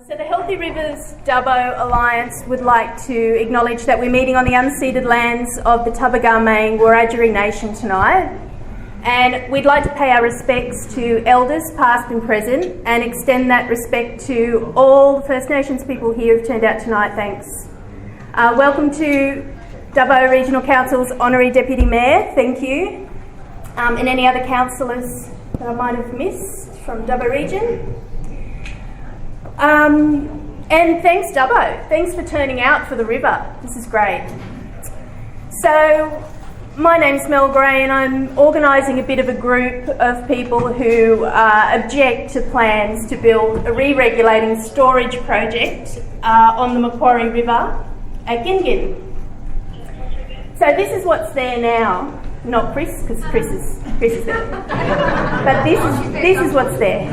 So the Healthy Rivers Dubbo Alliance would like to acknowledge that we're meeting on the unceded lands of the Talbragar Wiradjuri Nation tonight, and we'd like to pay our respects to elders past and present and extend that respect to all the First Nations people here who've turned out tonight. Thanks. Welcome to Dubbo Regional Council's Honorary Deputy Mayor, thank you, and any other councillors that I might have missed from Dubbo Region. And thanks Dubbo, thanks for turning out for the river, this is great. So my name's Mel Gray and I'm organising a bit of a group of people who object to plans to build a re-regulating storage project on the Macquarie River at Gingin. So this is what's there now, not Chris, because Chris is there, but this is what's there.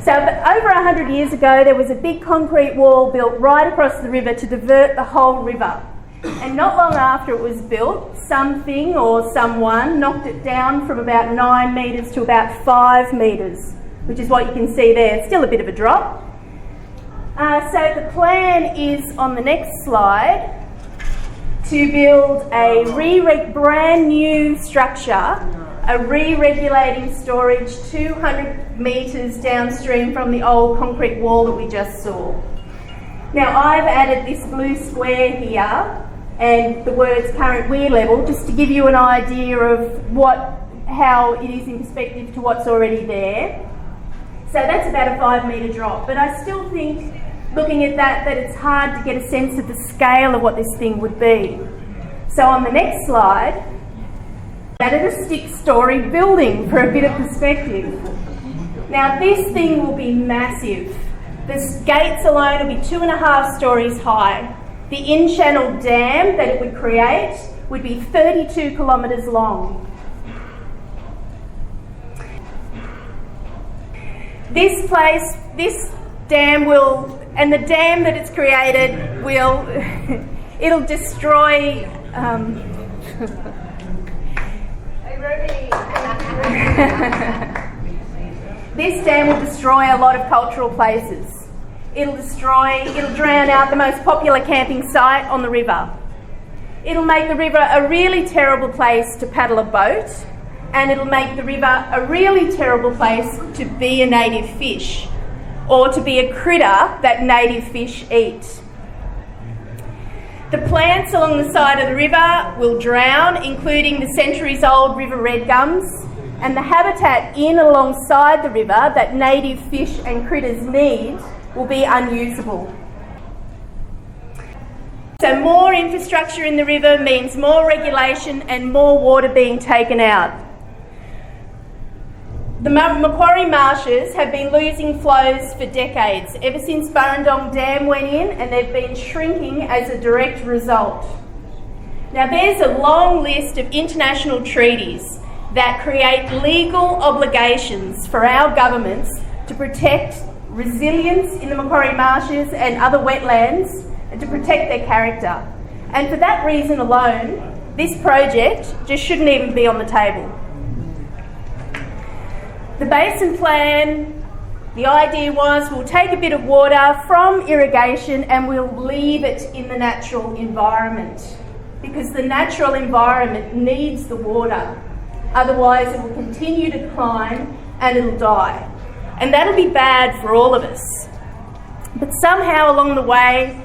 So over 100 years ago, there was a big concrete wall built right across the river to divert the whole river. And not long after it was built, something or someone knocked it down from about 9 metres to about 5 metres, which is what you can see there. It's still a bit of a drop. So the plan is on the next slide to build a brand new structure, a re-regulating storage 200 metres downstream from the old concrete wall that we just saw. Now I've added this blue square here and the words current weir level just to give you an idea of how it is in perspective to what's already there. So that's about a 5 metre drop, but I still think looking at that it's hard to get a sense of the scale of what this thing would be. So on the next slide, added a 6-storey building for a bit of perspective. Now this thing will be massive. The gates alone will be 2.5 storeys high. The in-channel dam that it would create would be 32 kilometres long. This dam will, and the dam that it's created will, it'll destroy this dam will destroy a lot of cultural places. It'll drown out the most popular camping site on the river. It'll make the river a really terrible place to paddle a boat, and it'll make the river a really terrible place to be a native fish, or to be a critter that native fish eat. The plants along the side of the river will drown, including the centuries-old river red gums, and the habitat in alongside the river that native fish and critters need will be unusable. So more infrastructure in the river means more regulation and more water being taken out. The Macquarie Marshes have been losing flows for decades, ever since Burrendong Dam went in, and they've been shrinking as a direct result. Now there's a long list of international treaties that create legal obligations for our governments to protect resilience in the Macquarie Marshes and other wetlands and to protect their character. And for that reason alone, this project just shouldn't even be on the table. The basin plan, the idea was we'll take a bit of water from irrigation and we'll leave it in the natural environment, because the natural environment needs the water. Otherwise it will continue to decline and it'll die. And that'll be bad for all of us. But somehow along the way,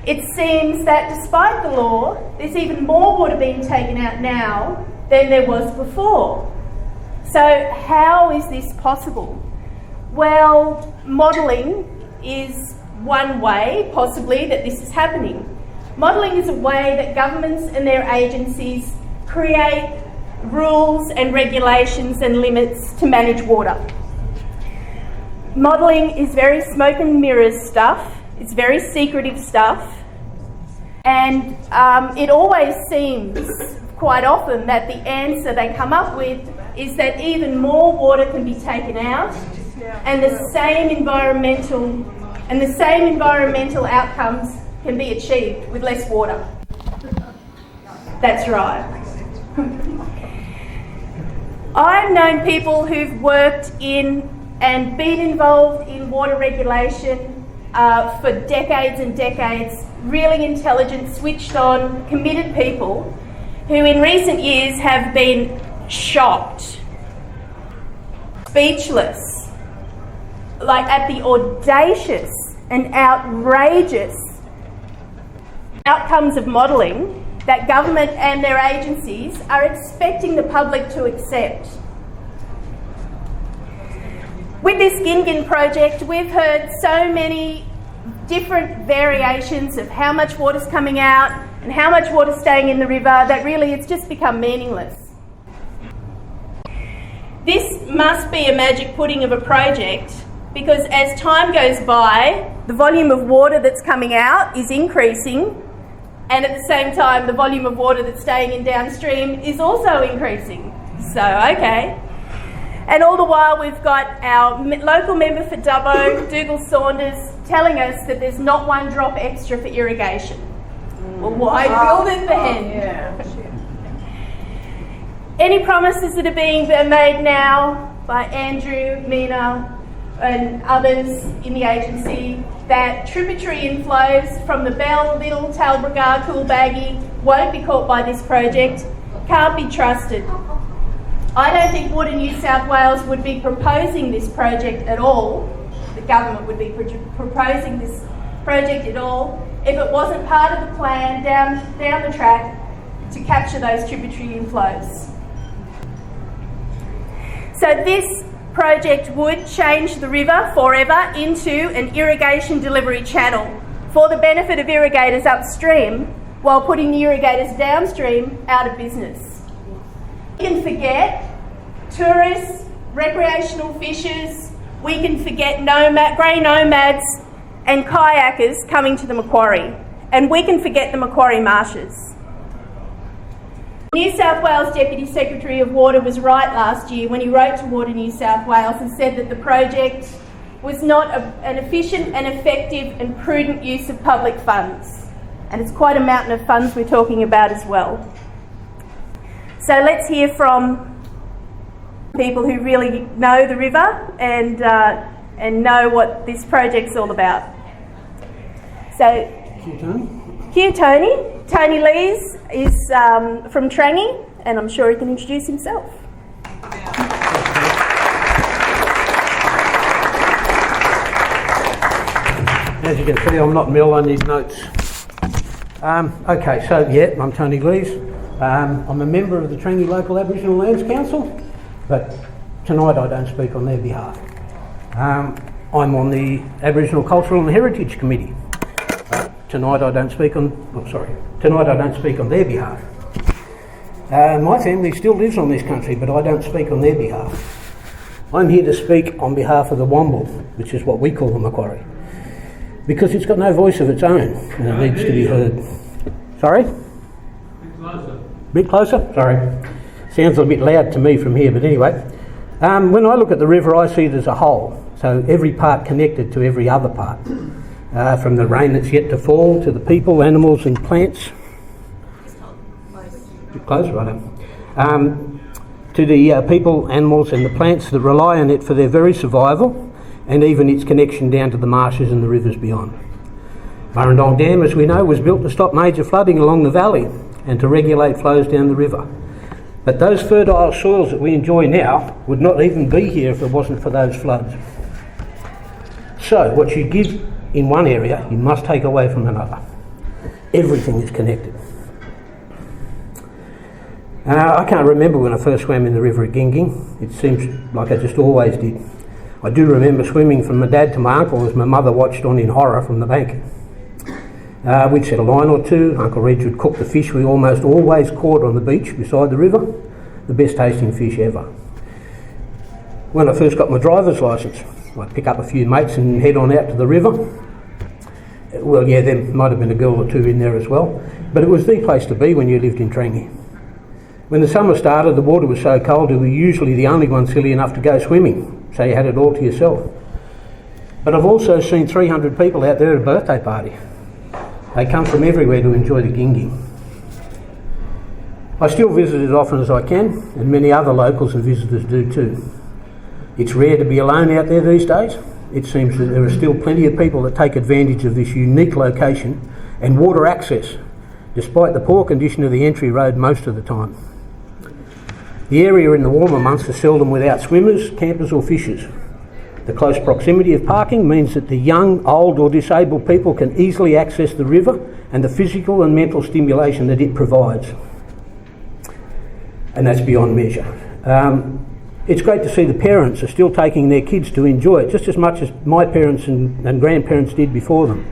it seems that despite the law, there's even more water being taken out now than there was before. So how is this possible? Well, modelling is one way, possibly, that this is happening. Modelling is a way that governments and their agencies create rules and regulations and limits to manage water. Modelling is very smoke and mirrors stuff, it's very secretive stuff, and it always seems quite often that the answer they come up with is that even more water can be taken out and the same environmental outcomes can be achieved with less water. That's right. I've known people who've worked in and been involved in water regulation for decades and decades, really intelligent, switched on, committed people who in recent years have been shocked, speechless, like at the audacious and outrageous outcomes of modelling that government and their agencies are expecting the public to accept. With this GinGin project, we've heard so many different variations of how much water's coming out and how much water's staying in the river that really it's just become meaningless. This must be a magic pudding of a project because as time goes by, the volume of water that's coming out is increasing, and at the same time the volume of water that's staying in downstream is also increasing. So, okay. And all the while we've got our local member for Dubbo, Dougal Saunders, telling us that there's not one drop extra for irrigation. Well, why build it then? Any promises that are being made now by Andrew, Mina and others in the agency that tributary inflows from the Bell, Little, Talbragar, Coolbaggy won't be caught by this project can't be trusted. I don't think Water New South Wales would be proposing this project at all. The government would be proposing this project at all if it wasn't part of the plan down the track to capture those tributary inflows. So this project would change the river forever into an irrigation delivery channel for the benefit of irrigators upstream while putting the irrigators downstream out of business. We can forget tourists, recreational fishers, we can forget grey nomads and kayakers coming to the Macquarie, and we can forget the Macquarie Marshes. New South Wales Deputy Secretary of Water was right last year when he wrote to Water New South Wales and said that the project was not an efficient and effective and prudent use of public funds. And it's quite a mountain of funds we're talking about as well. So let's hear from people who really know the river and know what this project's all about. So, Thank you, Tony. Here, Tony. Tony Lees is from Trangie, and I'm sure he can introduce himself. As you can see, I'm not Mel, I need notes. Okay, so yeah, I'm Tony Lees. I'm a member of the Trangie Local Aboriginal Lands Council, but tonight I don't speak on their behalf. I'm on the Aboriginal Cultural and Heritage Committee. Tonight I don't speak on their behalf. My family still lives on this country, but I don't speak on their behalf. I'm here to speak on behalf of the Wambuul, which is what we call the Macquarie, because it's got no voice of its own and it needs to be heard. Sorry? Bit closer? Sorry. Sounds a bit loud to me from here, but anyway. When I look at the river, I see it as a whole, so every part connected to every other part. From the rain that's yet to fall, to the people, animals and plants. A bit closer, I know. To the people, animals and the plants that rely on it for their very survival, and even its connection down to the marshes and the rivers beyond. Murrindong Dam, as we know, was built to stop major flooding along the valley and to regulate flows down the river. But those fertile soils that we enjoy now would not even be here if it wasn't for those floods. So, what you give in one area, you must take away from another. Everything is connected. I can't remember when I first swam in the river at GinGin. It seems like I just always did. I do remember swimming from my dad to my uncle as my mother watched on in horror from the bank. We'd set a line or two. Uncle Reg would cook the fish we almost always caught on the beach beside the river. The best tasting fish ever. When I first got my driver's licence, I'd pick up a few mates and head on out to the river. Well, yeah, there might have been a girl or two in there as well, but it was the place to be when you lived in Trangie. When the summer started, the water was so cold you were usually the only one silly enough to go swimming, so you had it all to yourself. But I've also seen 300 people out there at a birthday party. They come from everywhere to enjoy the GinGin. I still visit as often as I can, and many other locals and visitors do too. It's rare to be alone out there these days, it seems that there are still plenty of people that take advantage of this unique location and water access, despite the poor condition of the entry road most of the time. The area in the warmer months is seldom without swimmers, campers or fishers. The close proximity of parking means that the young, old or disabled people can easily access the river and the physical and mental stimulation that it provides. And that's beyond measure. It's great to see the parents are still taking their kids to enjoy it just as much as my parents and grandparents did before them.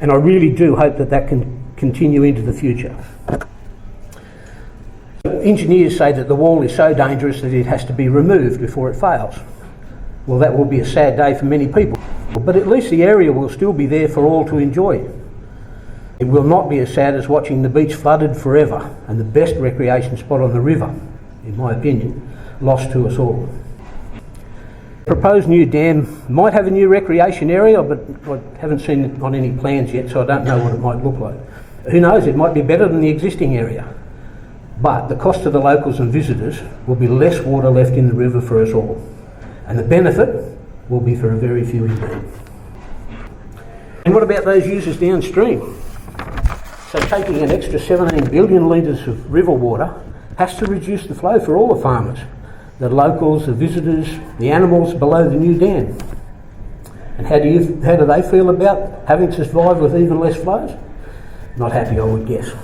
And I really do hope that that can continue into the future. Engineers say that the wall is so dangerous that it has to be removed before it fails. Well, that will be a sad day for many people, but at least the area will still be there for all to enjoy. It will not be as sad as watching the beach flooded forever and the best recreation spot on the river, in my opinion, lost to us all. The proposed new dam might have a new recreation area, but I haven't seen it on any plans yet, so I don't know what it might look like. Who knows, it might be better than the existing area. But the cost to the locals and visitors will be less water left in the river for us all. And the benefit will be for a very few indeed. And what about those users downstream? So taking an extra 17 billion litres of river water has to reduce the flow for all the farmers, the locals, the visitors, the animals below the new dam. And how do they feel about having to survive with even less flows? Not happy, I would guess.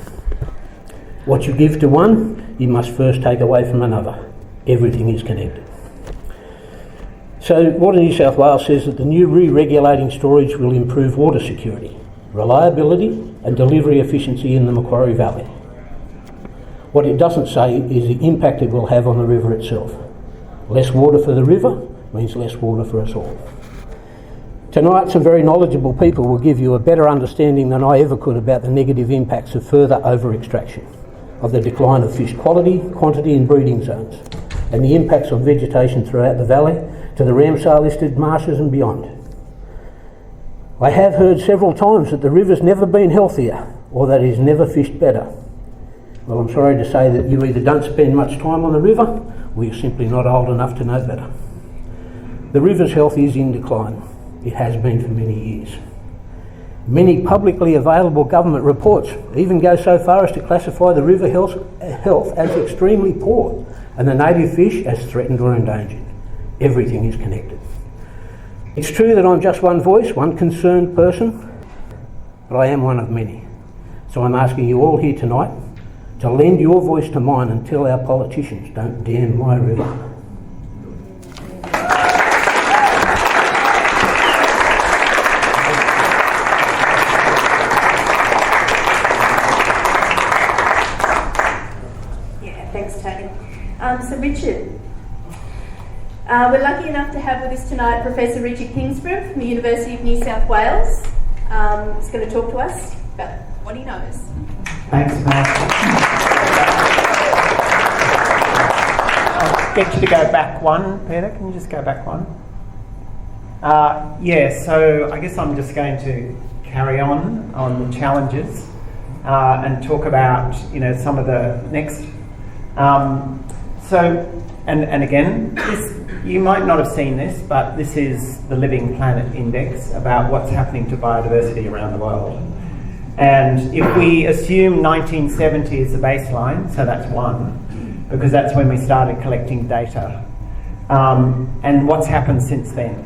What you give to one, you must first take away from another. Everything is connected. So Water New South Wales says that the new re-regulating storage will improve water security, reliability and delivery efficiency in the Macquarie Valley. What it doesn't say is the impact it will have on the river itself. Less water for the river means less water for us all. Tonight, some very knowledgeable people will give you a better understanding than I ever could about the negative impacts of further over-extraction, of the decline of fish quality, quantity and breeding zones, and the impacts on vegetation throughout the valley to the Ramsar-listed marshes and beyond. I have heard several times that the river's never been healthier or that it's never fished better. Well, I'm sorry to say that you either don't spend much time on the river or you're simply not old enough to know better. The river's health is in decline. It has been for many years. Many publicly available government reports even go so far as to classify the river health as extremely poor and the native fish as threatened or endangered. Everything is connected. It's true that I'm just one voice, one concerned person, but I am one of many. So I'm asking you all here tonight to lend your voice to mine and tell our politicians, don't dam my river. Yeah, thanks, Tony. So Richard, we're lucky enough to have with us tonight Professor Richard Kingsford from the University of New South Wales. He's going to talk to us about what he knows. Thanks, Matt. I'll get you to go back one, Peter. Can you just go back one? So I guess I'm just going to carry on the challenges and talk about, some of the next. And again, you might not have seen this, but this is the Living Planet Index about what's happening to biodiversity around the world. And if we assume 1970 is the baseline, so that's one, because that's when we started collecting data, and what's happened since then.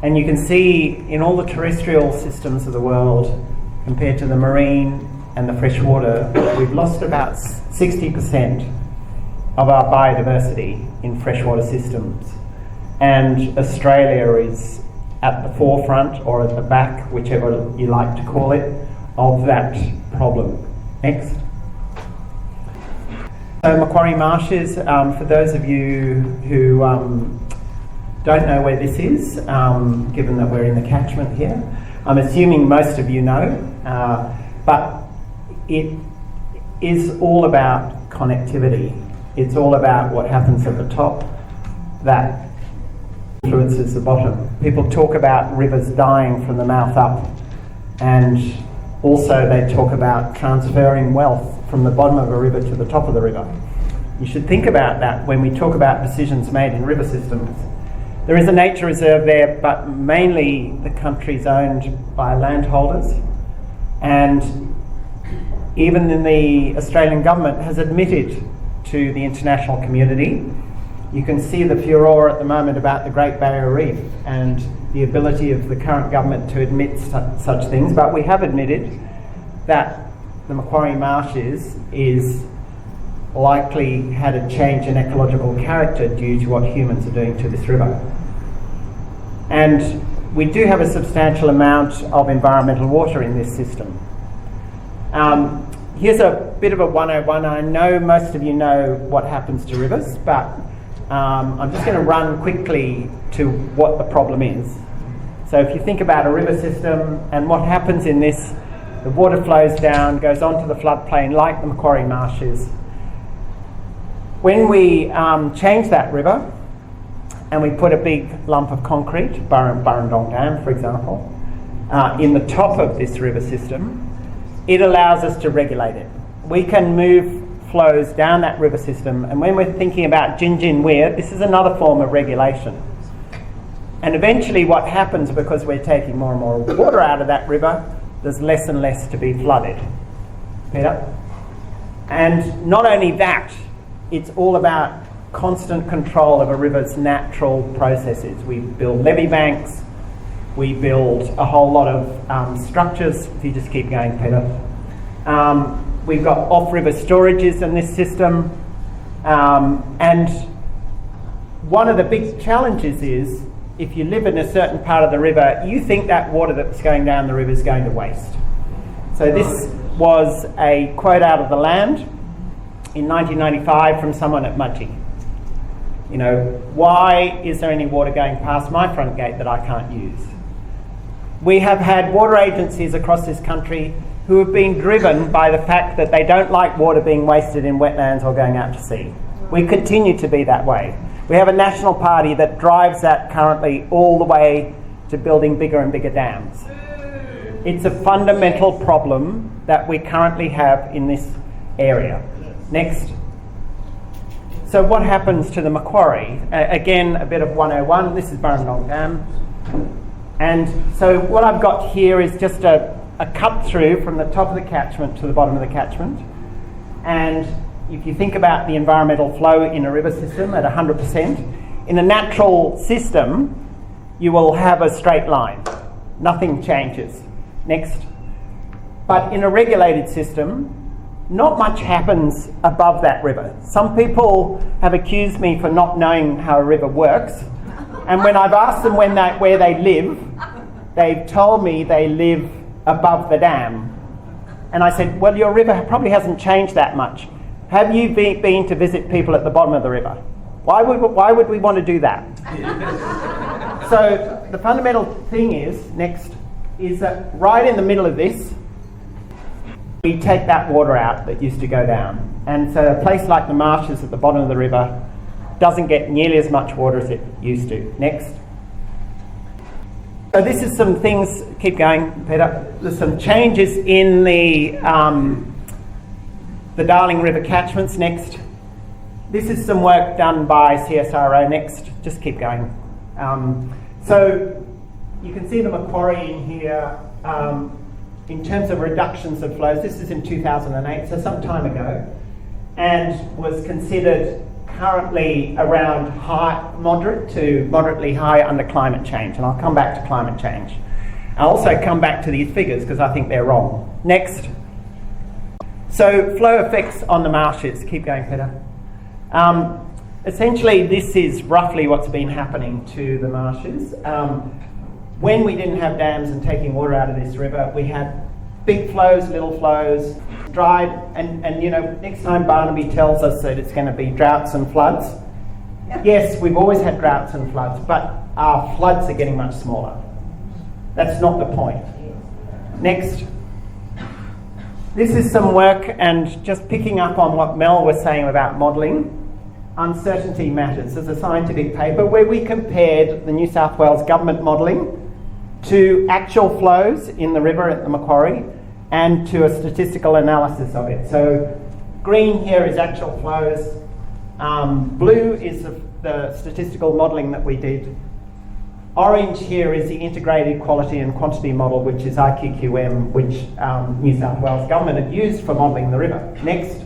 And you can see in all the terrestrial systems of the world, compared to the marine and the freshwater, we've lost about 60% of our biodiversity in freshwater systems. And Australia is at the forefront or at the back, whichever you like to call it, of that problem. Next. So Macquarie Marshes, for those of you who don't know where this is, given that we're in the catchment here, I'm assuming most of you know, but it is all about connectivity. It's all about what happens at the top that influences the bottom. People talk about rivers dying from the mouth up, and also they talk about transferring wealth from the bottom of a river to the top of the river. You should think about that when we talk about decisions made in river systems. There is a nature reserve there, but mainly the country's owned by landholders. And even in the Australian government has admitted to the international community. You can see the furore at the moment about the Great Barrier Reef and the ability of the current government to admit such things, but we have admitted that the Macquarie Marshes is likely had a change in ecological character due to what humans are doing to this river. And we do have a substantial amount of environmental water in this system. Here's a bit of a 101. I know most of you know what happens to rivers, but I'm just going to run quickly to what the problem is. So if you think about a river system and what happens in this, the water flows down, goes onto the floodplain like the Macquarie Marshes. When we change that river and we put a big lump of concrete, Burrendong Dam for example, in the top of this river system, it allows us to regulate it. We can move flows down that river system, and when we're thinking about GinGinWeir, this is another form of regulation. And eventually what happens, because we're taking more and more water out of that river, there's less and less to be flooded. Peter? And not only that, it's all about constant control of a river's natural processes. We build levee banks, we build a whole lot of structures, if you just keep going, Peter. We've got off-river storages in this system, and one of the big challenges is if you live in a certain part of the river, you think that water that's going down the river is going to waste. So this was a quote out of the Land in 1995 from someone at Mudgee. You know, why is there any water going past my front gate that I can't use? We have had water agencies across this country who have been driven by the fact that they don't like water being wasted in wetlands or going out to sea. We continue to be that way. We have a national party that drives that currently all the way to building bigger and bigger dams. It's a fundamental problem that we currently have in this area. Next. So what happens to the Macquarie? Again, a bit of 101. This is Burrendong Dam. And so what I've got here is just a cut through from the top of the catchment to the bottom of the catchment. And if you think about the environmental flow in a river system at 100%, in a natural system, you will have a straight line. Nothing changes. Next. But in a regulated system, not much happens above that river. Some people have accused me for not knowing how a river works. And when I've asked them where they live, they've told me they live above the dam. And I said, well, your river probably hasn't changed that much. Have you been to visit people at the bottom of the river? Why would we want to do that? So the fundamental thing is, next, is that right in the middle of this, we take that water out that used to go down. And so a place like the Marshes at the bottom of the river doesn't get nearly as much water as it used to. Next. So this is some things, keep going, Peter. There's some changes in the Darling River catchments. Next. This is some work done by CSIRO. Next. Just keep going. So you can see the Macquarie in here. In terms of reductions of flows, this is in 2008, so some time ago, and was considered currently around moderate to moderately high under climate change, and I'll come back to climate change. I'll also come back to these figures because I think they're wrong. Next. So flow effects on the marshes. Keep going, Peter. Essentially, this is roughly what's been happening to the marshes. When we didn't have dams and taking water out of this river, we had big flows, little flows, dried, and you know, next time Barnaby tells us that it's going to be droughts and floods, yes, we've always had droughts and floods, but our floods are getting much smaller. That's not the point. Next. This is some work, and just picking up on what Mel was saying about modelling, Uncertainty Matters. There's a scientific paper where we compared the New South Wales government modelling to actual flows in the river at the Macquarie and to a statistical analysis of it. So green here is actual flows, blue is the statistical modelling that we did, Orange here is the integrated quality and quantity model, which is IQQM, which New South Wales government have used for modelling the river. Next.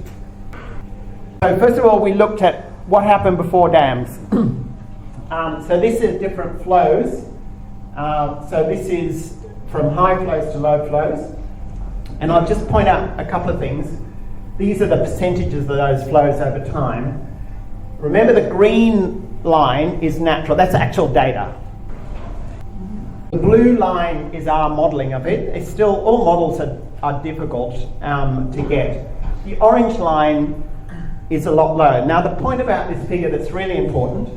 So first of all, we looked at what happened before dams. So this is different flows. So this is from high flows to low flows. And I'll just point out a couple of things. These are the percentages of those flows over time. Remember, the green line is natural. That's actual data. The blue line is our modelling of it. It's still, all models are difficult to get. The orange line is a lot lower. Now, the point about this figure that's really important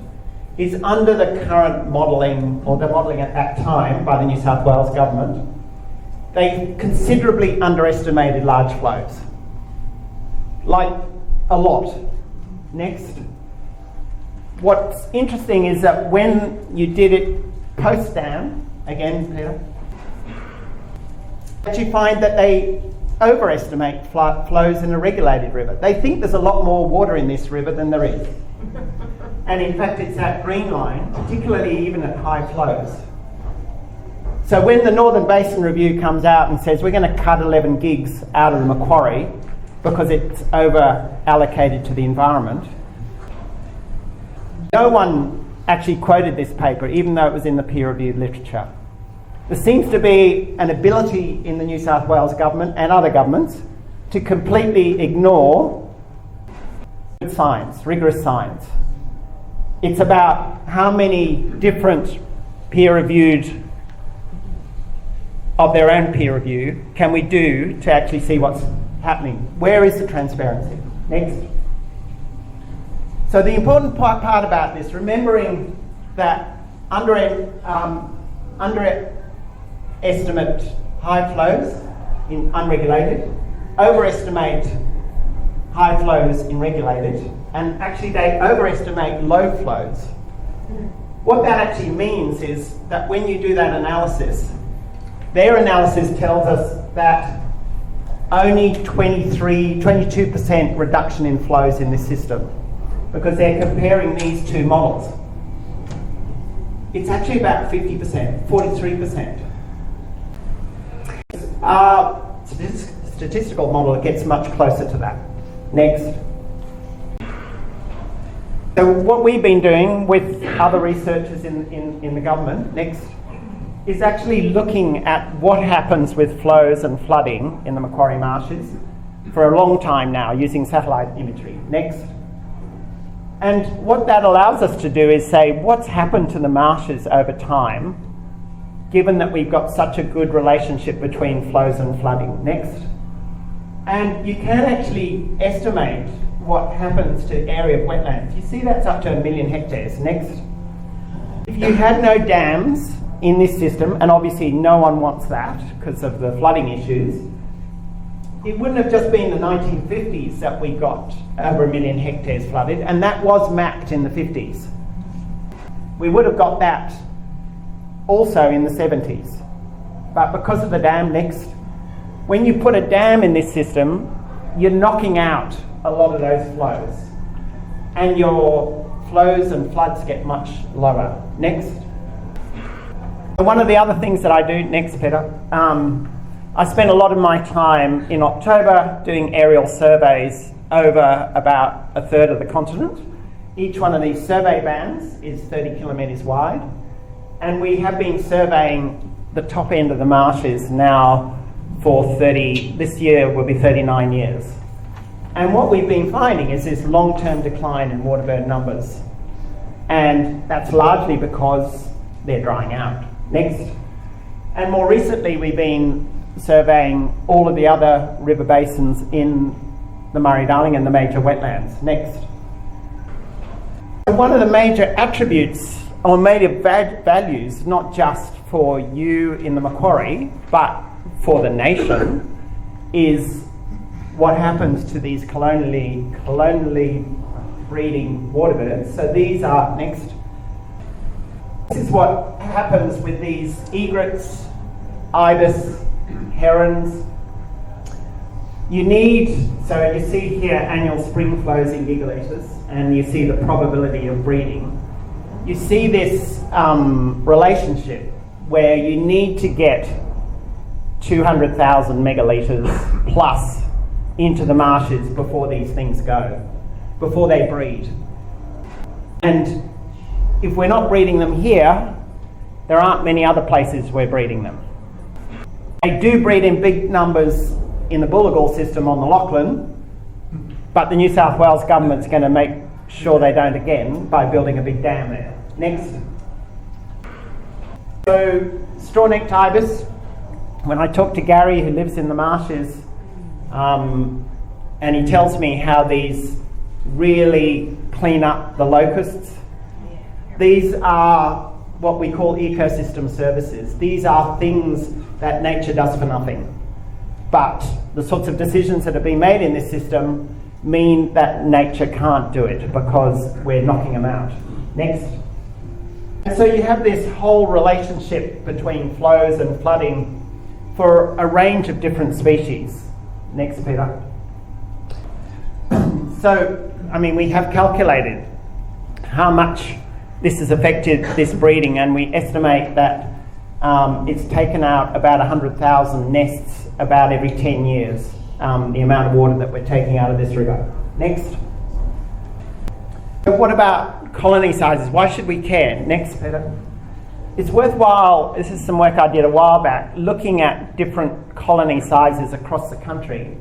is under the current modelling, or the modelling at that time by the New South Wales government, they considerably underestimated large flows. Like a lot. Next. What's interesting is that when you did it post-dam, again, Peter, that you find that they overestimate flows in a regulated river. They think there's a lot more water in this river than there is. And in fact, it's that green line, particularly even at high flows. So when the Northern Basin Review comes out and says we're going to cut 11 gigs out of the Macquarie because it's over allocated to the environment, no one actually quoted this paper, even though it was in the peer-reviewed literature. There seems to be an ability in the New South Wales government and other governments to completely ignore science, rigorous science. It's about how many different peer-reviewed, of their own peer review, can we do to actually see what's happening? Where is the transparency? Next. So the important part about this, remembering that underestimate high flows in unregulated, overestimate high flows in regulated, and actually they overestimate low flows. What that actually means is that when you do that analysis, their analysis tells us that only 22% reduction in flows in this system, because they're comparing these two models. It's actually about 50%, 43%. Our statistical model gets much closer to that. Next. So what we've been doing with other researchers in the government, next, is actually looking at what happens with flows and flooding in the Macquarie Marshes for a long time now using satellite imagery. Next. And what that allows us to do is say what's happened to the marshes over time, given that we've got such a good relationship between flows and flooding. Next. And you can actually estimate what happens to area of wetlands. You see that's up to 1 million hectares. Next. If you had no dams in this system, and obviously no one wants that because of the flooding issues, it wouldn't have just been the 1950s that we got over 1 million hectares flooded, and that was mapped in the 50s. We would have got that also in the 70s. But because of the dam, next, when you put a dam in this system, you're knocking out a lot of those flows, and your flows and floods get much lower. Next. One of the other things that I do, next Peter, I spent a lot of my time in October doing aerial surveys over about a third of the continent. Each one of these survey bands is 30 kilometres wide, and we have been surveying the top end of the marshes now for this year will be 39 years. And what we've been finding is this long-term decline in waterbird numbers, and that's largely because they're drying out. Next. And more recently we've been surveying all of the other river basins in the Murray-Darling and the major wetlands. Next. One of the major attributes or major values, not just for you in the Macquarie, but for the nation, is what happens to these colonially breeding waterbirds. So these are, next. This is what happens with these egrets, ibis, herons. You need, so you see here annual spring flows in gigalitres, and you see the probability of breeding. you see this relationship where you need to get 200,000 megalitres plus into the marshes before these things go, before they breed. And if we're not breeding them here, there aren't many other places we're breeding them. They do breed in big numbers in the Bullagall system on the Lachlan, but the New South Wales government's going to make sure they don't again by building a big dam there. Next. So, straw-necked ibis. When I talk to Garry, who lives in the Marshes, and he tells me how these really clean up the locusts, these are what we call ecosystem services. These are things that nature does for nothing. But the sorts of decisions that have been made in this system mean that nature can't do it because we're knocking them out. Next. And so you have this whole relationship between flows and flooding for a range of different species. Next, Peter. So, I mean, we have calculated how much this has affected this breeding, and we estimate that it's taken out about 100,000 nests about every 10 years, the amount of water that we're taking out of this river. Next. But what about colony sizes? Why should we care? Next, Peter. It's worthwhile, this is some work I did a while back, looking at different colony sizes across the country.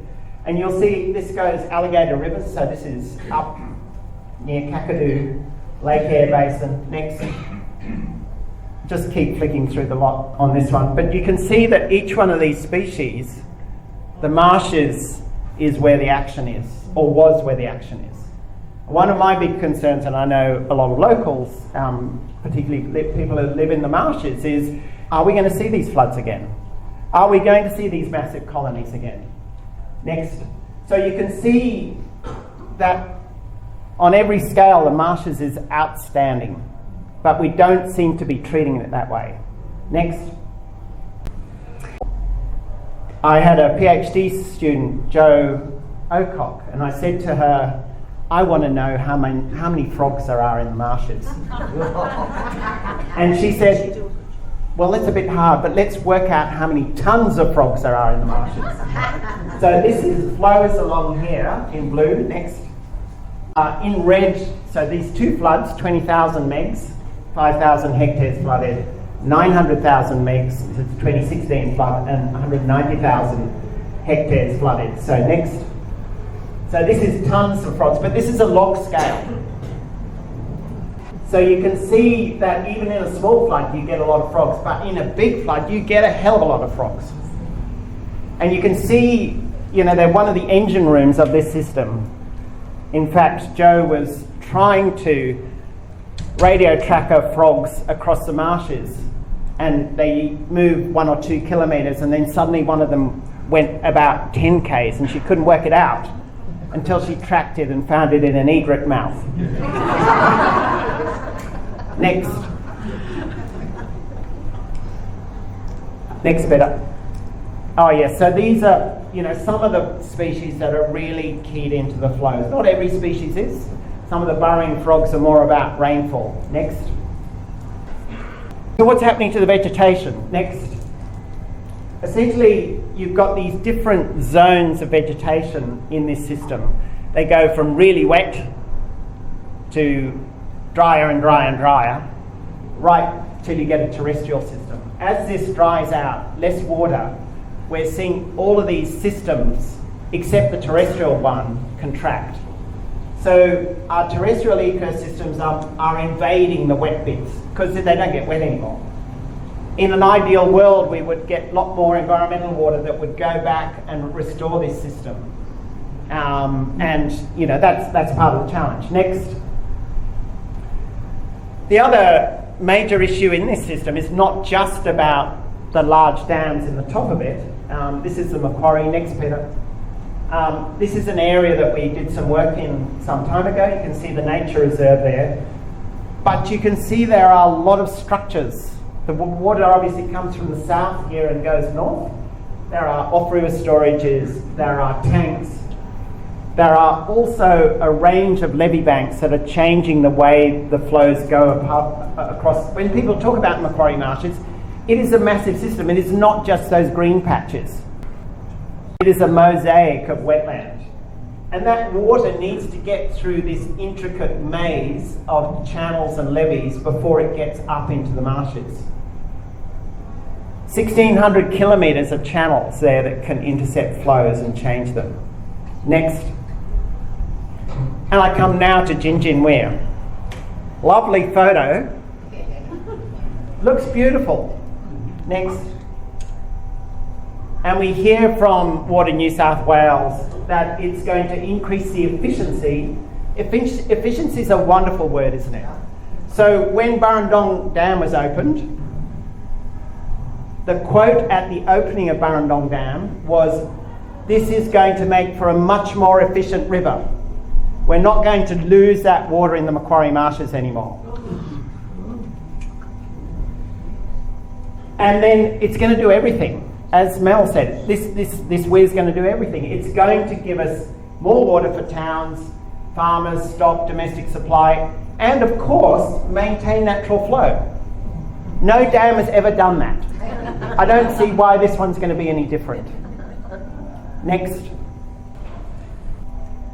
And you'll see this goes Alligator River, so this is up near Kakadu, Lake Eyre Basin. Next. Just keep flicking through the lot on this one. But you can see that each one of these species, the marshes is where the action is, or was where the action is. One of my big concerns, and I know a lot of locals, particularly people who live in the marshes, is are we going to see these floods again? Are we going to see these massive colonies again? Next. So you can see that on every scale the marshes is outstanding, but we don't seem to be treating it that way. Next. I had a PhD student, Jo Ocock, and I said to her, I want to know how many frogs there are in the marshes. And she said, well, that's a bit hard, but let's work out how many tons of frogs there are in the marshes. So this is flows along here in blue. Next. In red, so these two floods, 20,000 megs, 5,000 hectares flooded, 900,000 megs, the 2016 flood, and 190,000 hectares flooded. So next. So this is tons of frogs, but this is a log scale. So you can see that even in a small flood you get a lot of frogs, but in a big flood you get a hell of a lot of frogs. And you can see, they're one of the engine rooms of this system. In fact, Jo was trying to radio tracker frogs across the marshes, and they moved 1 or 2 kilometres, and then suddenly one of them went about 10 k's, and she couldn't work it out until she tracked it and found it in an egret mouth. Next. Next, better. Oh yes, so these are, some of the species that are really keyed into the flows. Not every species is. Some of the burrowing frogs are more about rainfall. Next. So what's happening to the vegetation? Next. Essentially, you've got these different zones of vegetation in this system. They go from really wet to drier and drier and drier, right till you get a terrestrial system. As this dries out, less water, we're seeing all of these systems, except the terrestrial one, contract. So our terrestrial ecosystems are invading the wet bits because they don't get wet anymore. In an ideal world, we would get a lot more environmental water that would go back and restore this system. That's part of the challenge. Next. The other major issue in this system is not just about the large dams in the top of it. This is the Macquarie. Next, Peter. This is an area that we did some work in some time ago. You can see the nature reserve there. But you can see there are a lot of structures. The water obviously comes from the south here and goes north. There are off-river storages, there are tanks. there are also a range of levee banks that are changing the way the flows go across. When people talk about Macquarie Marshes, it is a massive system. It is not just those green patches. It is a mosaic of wetland. And that water needs to get through this intricate maze of channels and levees before it gets up into the marshes. 1,600 kilometres of channels there that can intercept flows and change them. Next. And I come now to GinGinWeir. Lovely photo. Looks beautiful. Next. And we hear from Water New South Wales that it's going to increase the efficiency. Efficiency is a wonderful word, isn't it? So when Burrendong Dam was opened, the quote at the opening of Burrendong Dam was, "This is going to make for a much more efficient river. We're not going to lose that water in the Macquarie Marshes anymore." And then it's going to do everything. As Mel said, this weir's going to do everything. It's going to give us more water for towns, farmers, stock, domestic supply, and of course, maintain natural flow. No dam has ever done that. I don't see why this one's going to be any different. Next.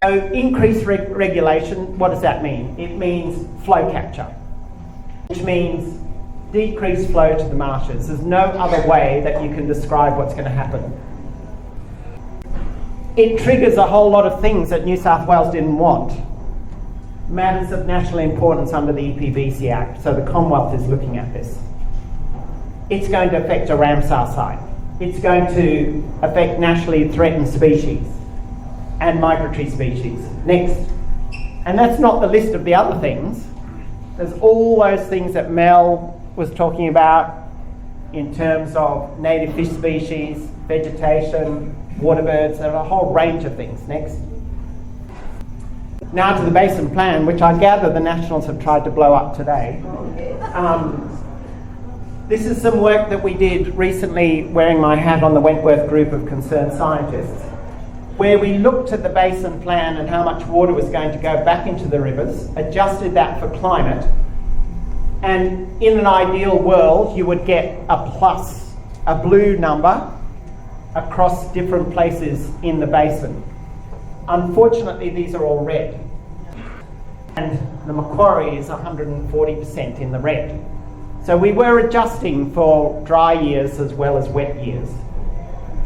So increased regulation, what does that mean? It means flow capture, which means decreased flow to the marshes. There's no other way that you can describe what's going to happen. It triggers a whole lot of things that New South Wales didn't want. Matters of national importance under the EPBC Act, so the Commonwealth is looking at this. It's going to affect a Ramsar site. It's going to affect nationally threatened species and migratory species. Next. And that's not the list of the other things. There's all those things that Mel was talking about in terms of native fish species, vegetation, water birds. There are a whole range of things. Next. Now to the basin plan, which I gather the Nationals have tried to blow up today. This is some work that we did recently, wearing my hat on the Wentworth Group of Concerned Scientists, where we looked at the basin plan and how much water was going to go back into the rivers, adjusted that for climate, and in an ideal world you would get a plus, a blue number, across different places in the basin. Unfortunately, these are all red. And the Macquarie is 140% in the red. So we were adjusting for dry years as well as wet years.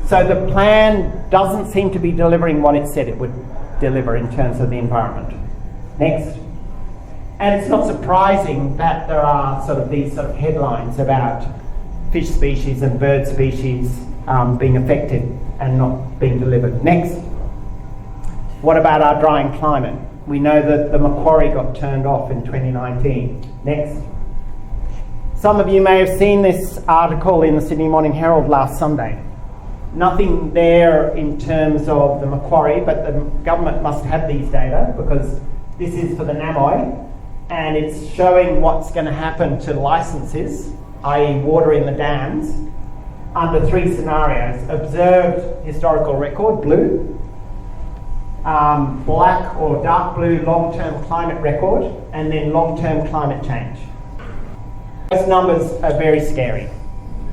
So the plan doesn't seem to be delivering what it said it would deliver in terms of the environment. Next. And it's not surprising that there are these headlines about fish species and bird species being affected and not being delivered. Next. What about our drying climate? We know that the Macquarie got turned off in 2019. Next. Some of you may have seen this article in the Sydney Morning Herald last Sunday. Nothing there in terms of the Macquarie, but the government must have these data because this is for the NAMOI, and it's showing what's going to happen to licences, i.e. water in the dams, under 3 scenarios. Observed historical record, blue, black or dark blue long-term climate record, and then long-term climate change. Those numbers are very scary.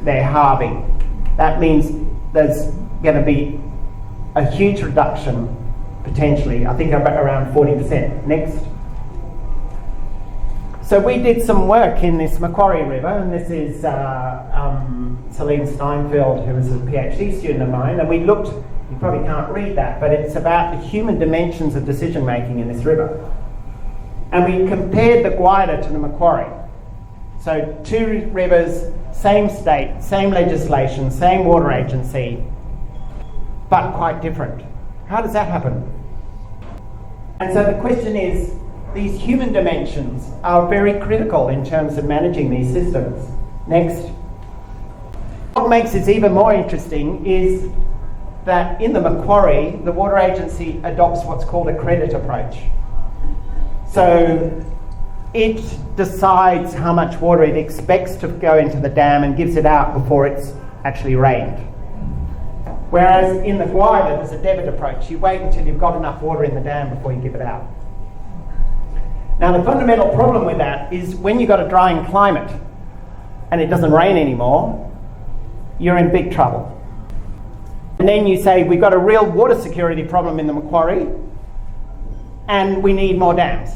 They're halving. That means there's going to be a huge reduction, potentially, I think around 40%. Next. So we did some work in this Macquarie River, and this is Celine Steinfeld, who is a PhD student of mine, and we looked, you probably can't read that, but it's about the human dimensions of decision making in this river. And we compared the Guaida to the Macquarie. So 2 rivers, same state, same legislation, same water agency, but quite different. How does that happen? And so the question is, these human dimensions are very critical in terms of managing these systems. Next. What makes this even more interesting is that in the Macquarie, the water agency adopts what's called a credit approach. So it decides how much water it expects to go into the dam and gives it out before it's actually rained. Whereas in the Guida, there's a debit approach. You wait until you've got enough water in the dam before you give it out. Now, the fundamental problem with that is when you've got a drying climate and it doesn't rain anymore, you're in big trouble. And then you say, we've got a real water security problem in the Macquarie and we need more dams.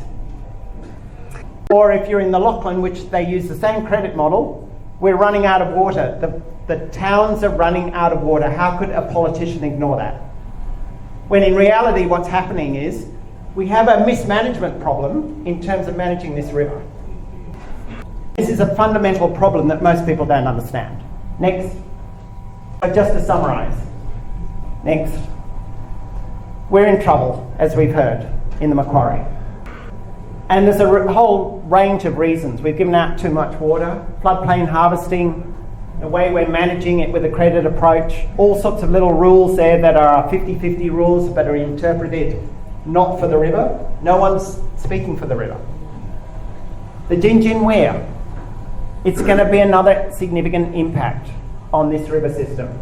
Or if you're in the Lachlan, which they use the same credit model, we're running out of water. The towns are running out of water. How could a politician ignore that? When in reality what's happening is we have a mismanagement problem in terms of managing this river. This is a fundamental problem that most people don't understand. Next. So just to summarise. Next. We're in trouble, as we've heard, in the Macquarie. And there's a whole range of reasons. We've given out too much water, floodplain harvesting, the way we're managing it with a credit approach, all sorts of little rules there that are 50-50 rules but are interpreted not for the river. No one's speaking for the river. The GinGinWeir, it's going to be another significant impact on this river system,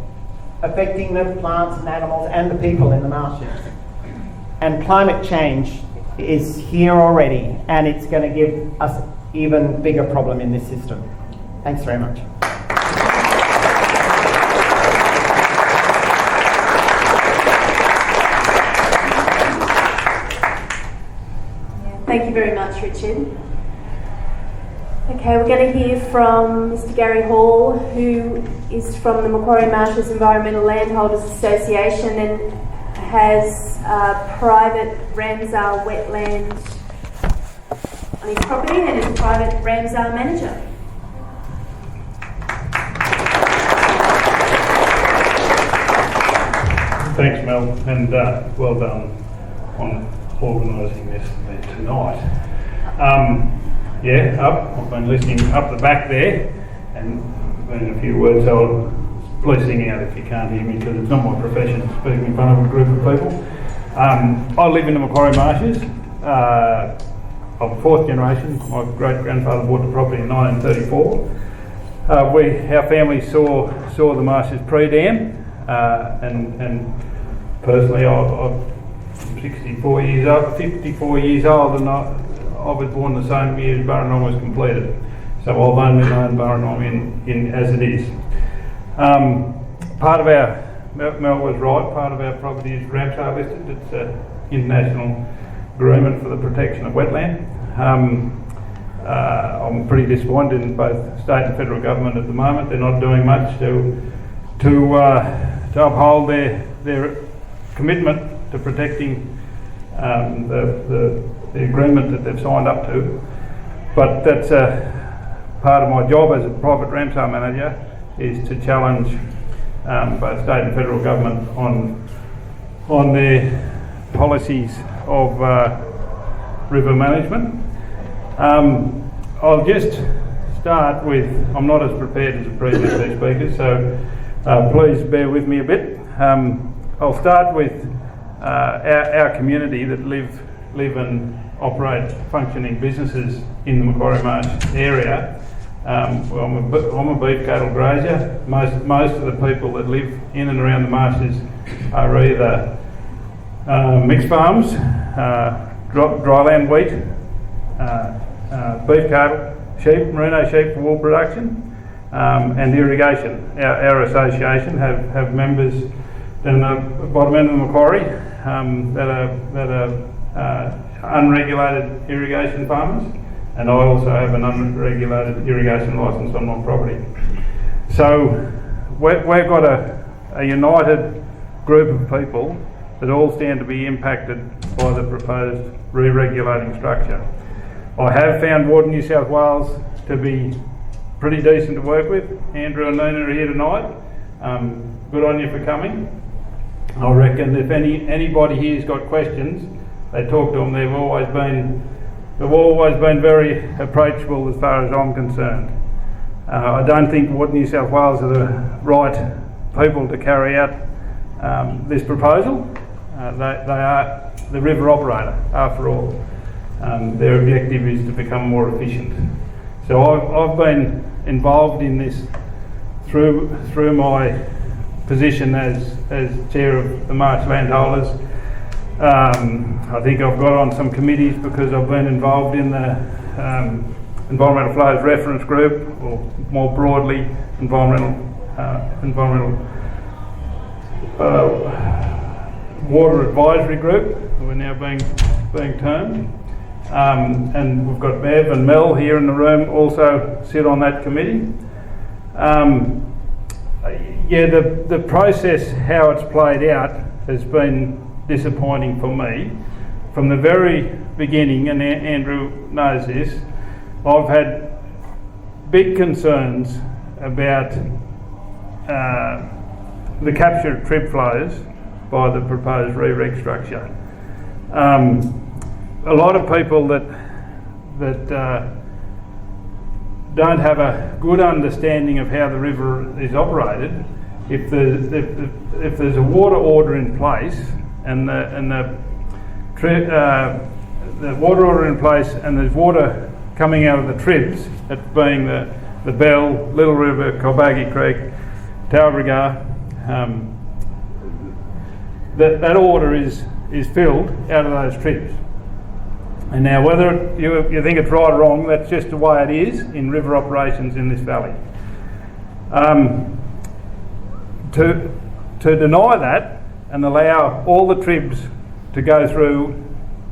affecting the plants and animals and the people in the marshes. And climate change is here already, and it's going to give us even bigger problem in this system. Thanks very much. Thank you very much, Richard. Okay, we're going to hear from Mr. Garry Hall, who is from the Macquarie Marshes Environmental Landholders Association and has a private Ramsar wetland on his property and is a private Ramsar manager. Thanks, Mel, and well done on organising this event tonight. I've been listening up the back there, and in a few words I'll please sing out if you can't hear me, because it's not my profession to speak in front of a group of people. I live in the Macquarie Marshes. I'm fourth generation. My great-grandfather bought the property in 1934. Our family saw the marshes pre-dam, and personally I'm 54 years old, and I was born the same year as Barrenong was completed. So I've only known Barrenong in as it is. Part of our, Mel was right, part of our property is Ramsar listed. It's an international agreement for the protection of wetland. I'm pretty disappointed in both state and federal government at the moment. They're not doing much to uphold their commitment to protecting the agreement that they've signed up to. But that's part of my job as a private Ramsar manager, is to challenge both state and federal government on their policies of river management. I'll just start with, I'm not as prepared as the previous two speakers, so please bear with me a bit. I'll start with our community that live and operate functioning businesses in the Macquarie Marsh area. I'm a beef cattle grazier. Most of the people that live in and around the marshes are either mixed farms, dryland wheat, beef cattle, sheep, merino sheep for wool production, and irrigation. Our association have members down the bottom end of the Macquarie that are unregulated irrigation farmers, and I also have an unregulated irrigation licence on my property. So we've got a united group of people that all stand to be impacted by the proposed re-regulating structure. I have found Water New South Wales to be pretty decent to work with. Andrew and Nina are here tonight. Good on you for coming. I reckon if anybody here's got questions, they talk to them. They've always been very approachable as far as I'm concerned. I don't think Water New South Wales are the right people to carry out this proposal. They are the river operator, after all. Their objective is to become more efficient. So I've been involved in this through my position as chair of the Marsh Landholders. I think I've got on some committees because I've been involved in the Environmental Flows Reference Group, or more broadly, Environmental Water Advisory Group, we're now being termed. And we've got Bev and Mel here in the room also sit on that committee. The process, how it's played out, has been disappointing for me. From the very beginning, and Andrew knows this, I've had big concerns about the capture of trib flows by the proposed re-reg structure. A lot of people that don't have a good understanding of how the river is operated, if there's a water order in place and the water order in place and there's water coming out of the tribs, that being the Bell, Little River, Corbaggy Creek, Talbragar, that order is filled out of those tribs. And now whether you think it's right or wrong, that's just the way it is in river operations in this valley. To deny that and allow all the tribs to go through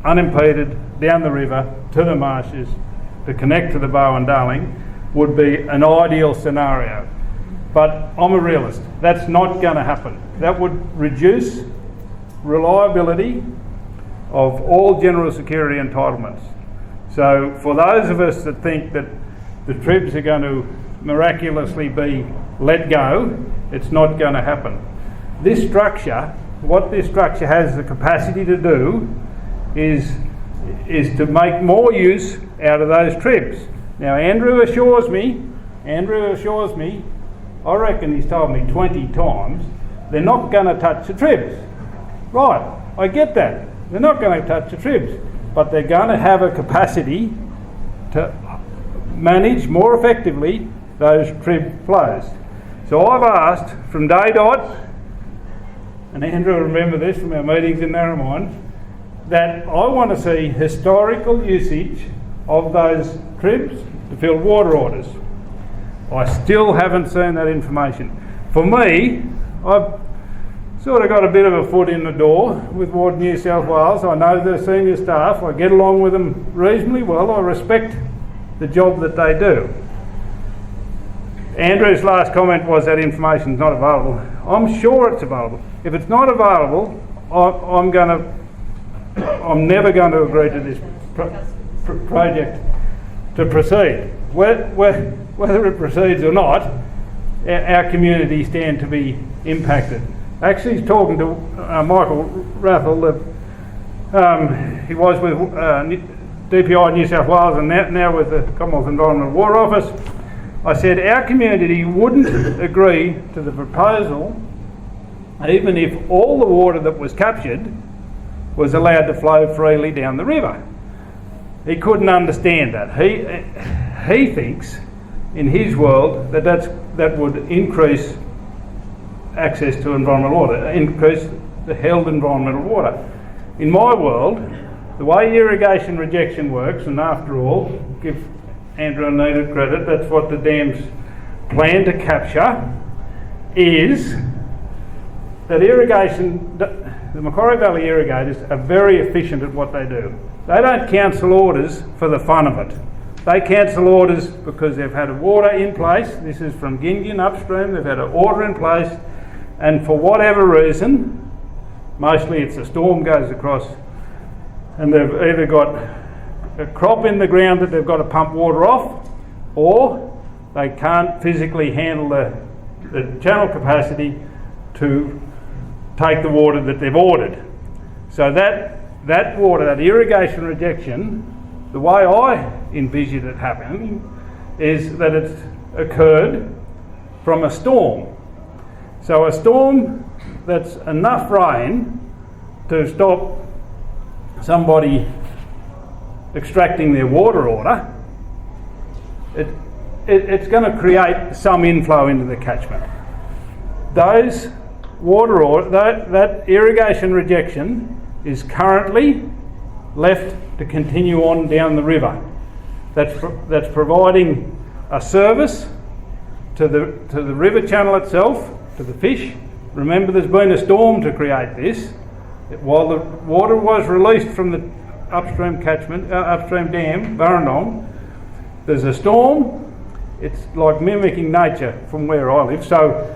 unimpeded down the river to the marshes to connect to the Bow and Darling would be an ideal scenario. But I'm a realist. That's not going to happen. That would reduce reliability of all general security entitlements. So for those of us that think that the tribs are going to miraculously be let go, it's not going to happen. This structure, what this structure has the capacity to do is to make more use out of those tribs. Now Andrew assures me, I reckon he's told me 20 times, they're not going to touch the tribs. Right, I get that. They're not going to touch the tribs, but they're going to have a capacity to manage more effectively those trib flows. So I've asked from day dot, and Andrew will remember this from our meetings in Narromine, that I want to see historical usage of those tribs to fill water orders. I still haven't seen that information. For me, I've sort of got a bit of a foot in the door with Water New South Wales. I know the senior staff, I get along with them reasonably well, I respect the job that they do. Andrew's last comment was that information's not available. I'm sure it's available. If it's not available, I'm never going to agree to this project to proceed. Whether it proceeds or not, our community stand to be impacted. Actually, he's talking to Michael Rathel. He was with DPI New South Wales and now with the Commonwealth Environmental Water Office. I said our community wouldn't agree to the proposal even if all the water that was captured was allowed to flow freely down the river. He couldn't understand that. He thinks, in his world, that would increase access to environmental water, increase the held environmental water. In my world, the way irrigation rejection works, and after all, give Andrew and Nita credit, that's what the dams plan to capture, is that irrigation, the Macquarie Valley irrigators are very efficient at what they do. They don't cancel orders for the fun of it. They cancel orders because they've had water in place. This is from GinGin upstream. They've had an order in place, and for whatever reason, mostly it's a storm goes across, and they've either got a crop in the ground that they've got to pump water off, or they can't physically handle the channel capacity to take the water that they've ordered. So that water, that irrigation rejection, the way I envision it happening is that it's occurred from a storm. So a storm that's enough rain to stop somebody extracting their water order, it's going to create some inflow into the catchment. Those that irrigation rejection is currently left to continue on down the river. That's providing a service to the river channel itself, to the fish. Remember, there's been a storm to create this. While the water was released from the upstream catchment, upstream dam, Burrendong, there's a storm. It's like mimicking nature from where I live. So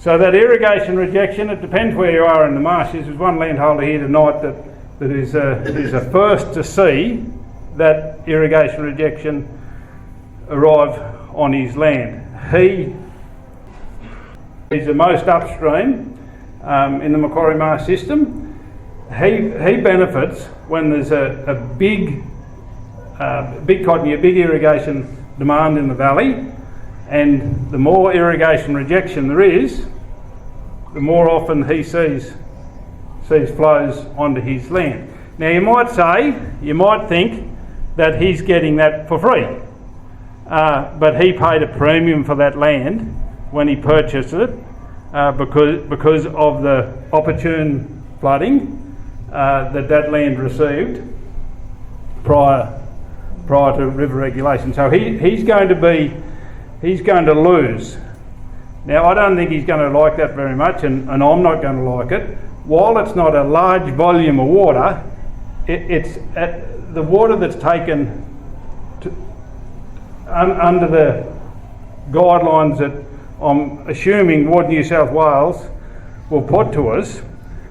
that irrigation rejection, it depends where you are in the marshes. There's one landholder here tonight that is a first to see that irrigation rejection arrive on his land. He's the most upstream in the Macquarie Marsh system. He benefits when there's a big irrigation demand in the valley, and the more irrigation rejection there is, the more often he sees flows onto his land. Now you might think that he's getting that for free, but he paid a premium for that land when he purchased it because of the opportune flooding that land received prior to river regulation. So he's going to lose. Now I don't think he's going to like that very much, and I'm not going to like it. While it's not a large volume of water, it's the water that's taken under the guidelines that I'm assuming Ward New South Wales will put to us.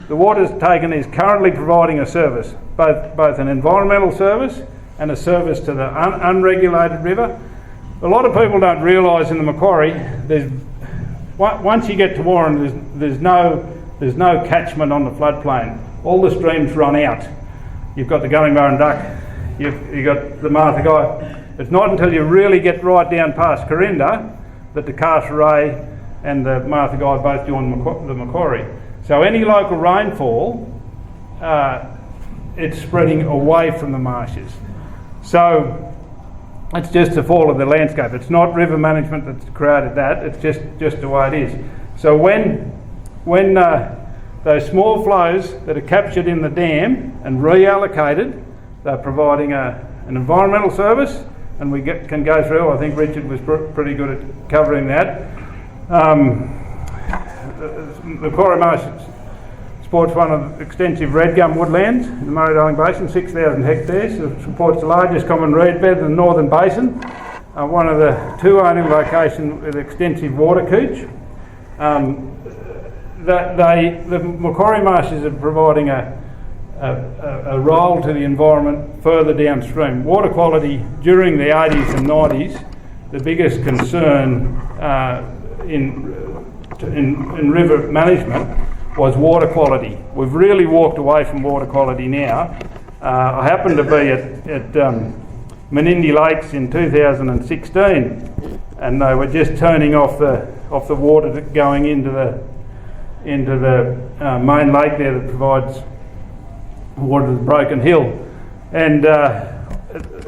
The water that's taken is currently providing a service, both an environmental service and a service to the unregulated river. A lot of people don't realise in the Macquarie, once you get to Warren, there's no catchment on the floodplain. All the streams run out. You've got the Gullyburn Duck, you've got the Martha Guy. It's not until you really get right down past Corinda that the Castlereagh and the Martha Guy both join the Macquarie. So any local rainfall, it's spreading away from the marshes. So it's just the fall of the landscape. It's not river management that's created that. It's just the way it is. So when those small flows that are captured in the dam and reallocated, they're providing an environmental service, and we can go through. I think Richard was pretty good at covering that. Macquarie Marsh supports one of the extensive red gum woodlands in the Murray-Darling Basin, 6,000 hectares. It supports the largest common reed bed in the Northern Basin, one of the two only locations with extensive water cooch. The Macquarie Marshes are providing a role to the environment further downstream. Water quality during the 80s and 90s, the biggest concern in river management was water quality. We've really walked away from water quality now. I happened to be at Menindee Lakes in 2016, and they were just turning off the water going into the main lake there that provides water to the Broken Hill, and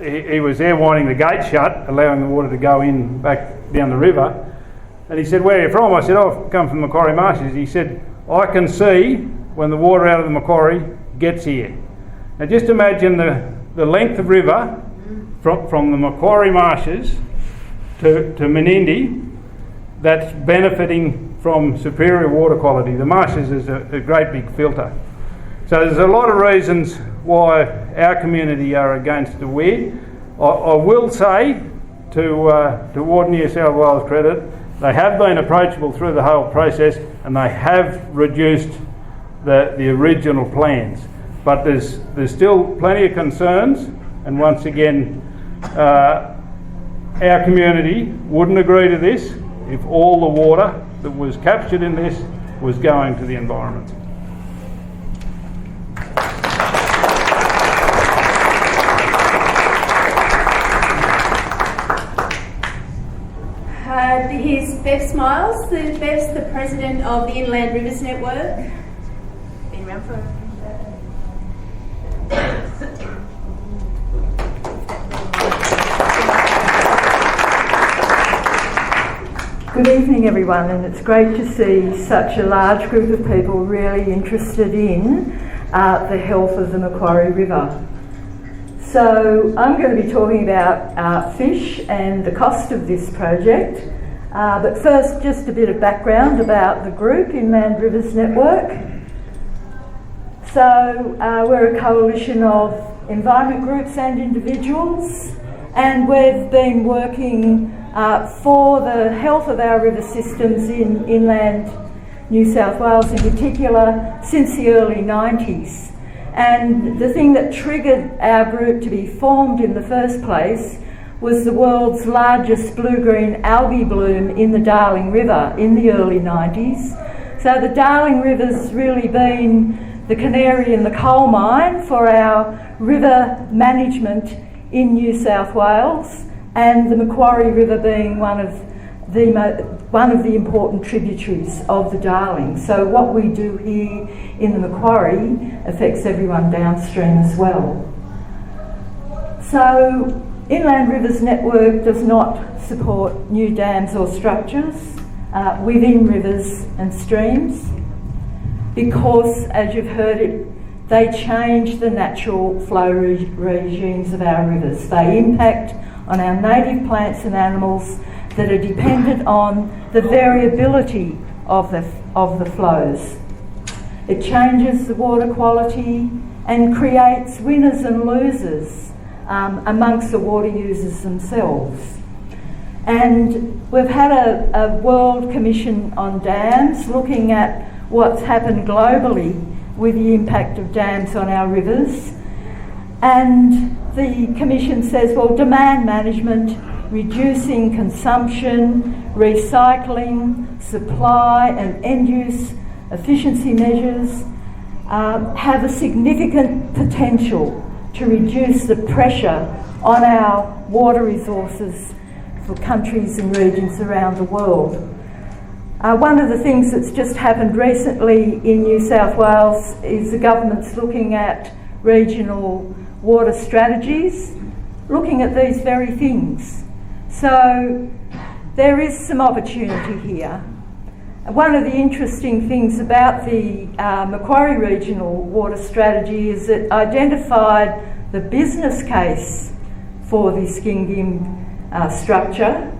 he was there winding the gate shut, allowing the water to go in back down the river. And he said, "Where are you from?" I said, "Oh, I've come from the Macquarie Marshes." He said, "I can see when the water out of the Macquarie gets here." Now just imagine the length of river from the Macquarie Marshes to Menindee that's benefiting from superior water quality. The Marshes is a great big filter. So there's a lot of reasons why our community are against the weir. I will say, to Ward New South Wales credit, they have been approachable through the whole process, and they have reduced the original plans. But there's still plenty of concerns, and once again, our community wouldn't agree to this if all the water that was captured in this was going to the environment. Here's Bev Smiles. Bev's the president of the Inland Rivers Network. Been around for Good evening everyone, and it's great to see such a large group of people really interested in the health of the Macquarie River. So I'm going to be talking about fish and the cost of this project, but first just a bit of background about the group, Inland Rivers Network. So we're a coalition of environment groups and individuals, and we've been working for the health of our river systems in inland New South Wales in particular since the early 90s. And the thing that triggered our group to be formed in the first place was the world's largest blue-green algae bloom in the Darling River in the early 90s. So the Darling River's really been the canary in the coal mine for our river management in New South Wales, and the Macquarie River being one of the important tributaries of the Darling. So what we do here in the Macquarie affects everyone downstream as well. So Inland Rivers Network does not support new dams or structures within rivers and streams because, as you've heard it, they change the natural flow regimes of our rivers. They impact on our native plants and animals that are dependent on the variability of the flows. It changes the water quality and creates winners and losers amongst the water users themselves. And we've had a World Commission on Dams looking at what's happened globally with the impact of dams on our rivers. And the Commission says, well, demand management, reducing consumption, recycling, supply and end-use efficiency measures have a significant potential to reduce the pressure on our water resources for countries and regions around the world. One of the things that's just happened recently in New South Wales is the government's looking at regional water strategies, looking at these very things. So there is some opportunity here. One of the interesting things about the Macquarie Regional Water Strategy is it identified the business case for this GinGin structure,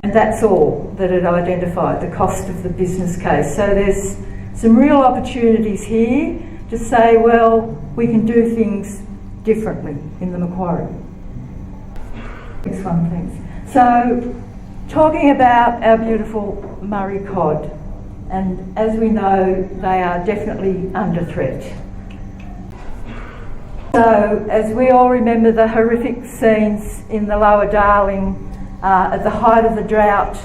and that's all that it identified, the cost of the business case. So there's some real opportunities here to say, well, we can do things differently in the Macquarie. Next one, please. So, talking about our beautiful Murray cod, and as we know, they are definitely under threat. So, as we all remember the horrific scenes in the Lower Darling at the height of the drought,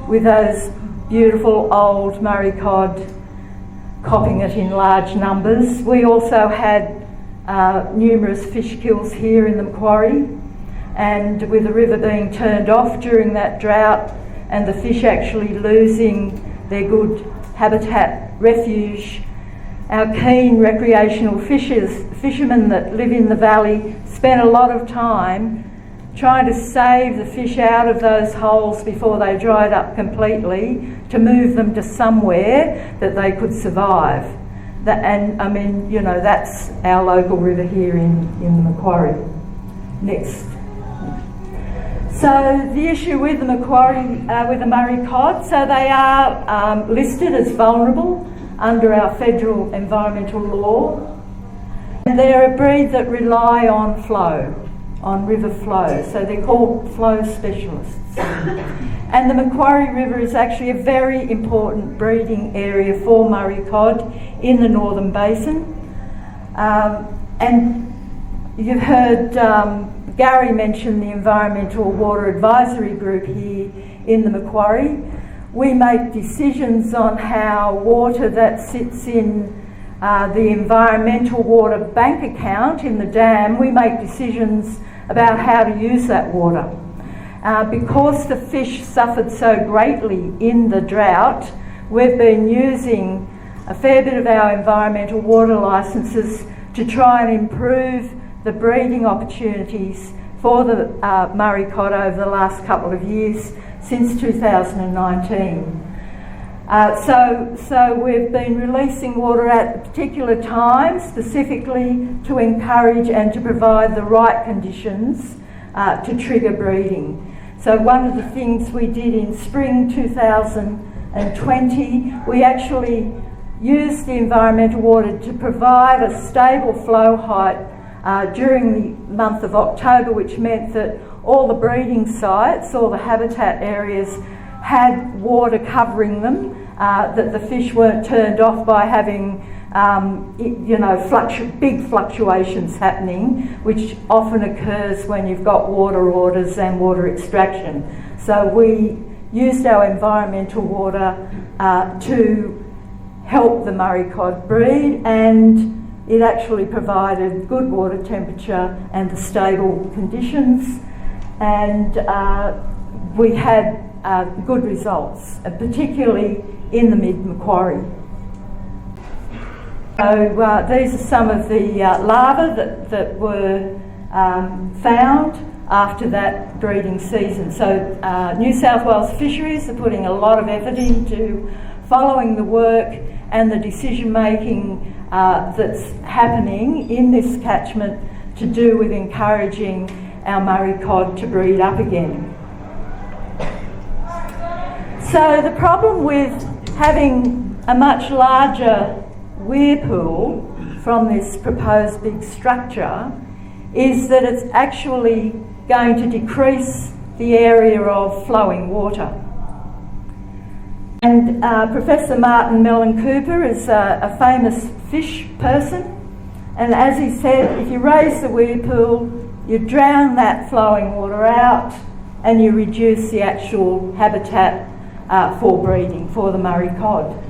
with those beautiful old Murray cod copping it in large numbers. We also had numerous fish kills here in the Macquarie, and with the river being turned off during that drought and the fish actually losing their good habitat refuge, our keen recreational fishermen that live in the valley spent a lot of time trying to save the fish out of those holes before they dried up completely to move them to somewhere that they could survive. And I mean, you know, that's our local river here in the Macquarie. Next. So the issue with the Macquarie, with the Murray cod, so they are listed as vulnerable under our federal environmental law. And they're a breed that rely on flow, on river flow, so they're called flow specialists. And the Macquarie River is actually a very important breeding area for Murray cod in the Northern Basin. And you've heard Garry mention the Environmental Water Advisory Group here in the Macquarie. We make decisions on how water that sits in the environmental water bank account in the dam, we make decisions about how to use that water. Because the fish suffered so greatly in the drought, we've been using a fair bit of our environmental water licences to try and improve the breeding opportunities for the Murray cod over the last couple of years, since 2019. So we've been releasing water at a particular time, specifically to encourage and to provide the right conditions to trigger breeding. So one of the things we did in spring 2020, we actually used the environmental water to provide a stable flow height during the month of October, which meant that all the breeding sites, all the habitat areas had water covering them, that the fish weren't turned off by having big fluctuations happening, which often occurs when you've got water orders and water extraction. So we used our environmental water to help the Murray cod breed, and it actually provided good water temperature and the stable conditions, and we had good results, particularly in the mid-Macquarie. So these are some of the larvae that were found after that breeding season. So New South Wales Fisheries are putting a lot of effort into following the work and the decision making that's happening in this catchment to do with encouraging our Murray cod to breed up again. So the problem with having a much larger weir pool from this proposed big structure is that it's actually going to decrease the area of flowing water. And Professor Martin Mellon Cooper is a famous fish person, and as he said, if you raise the weir pool, you drown that flowing water out and you reduce the actual habitat for breeding for the Murray cod.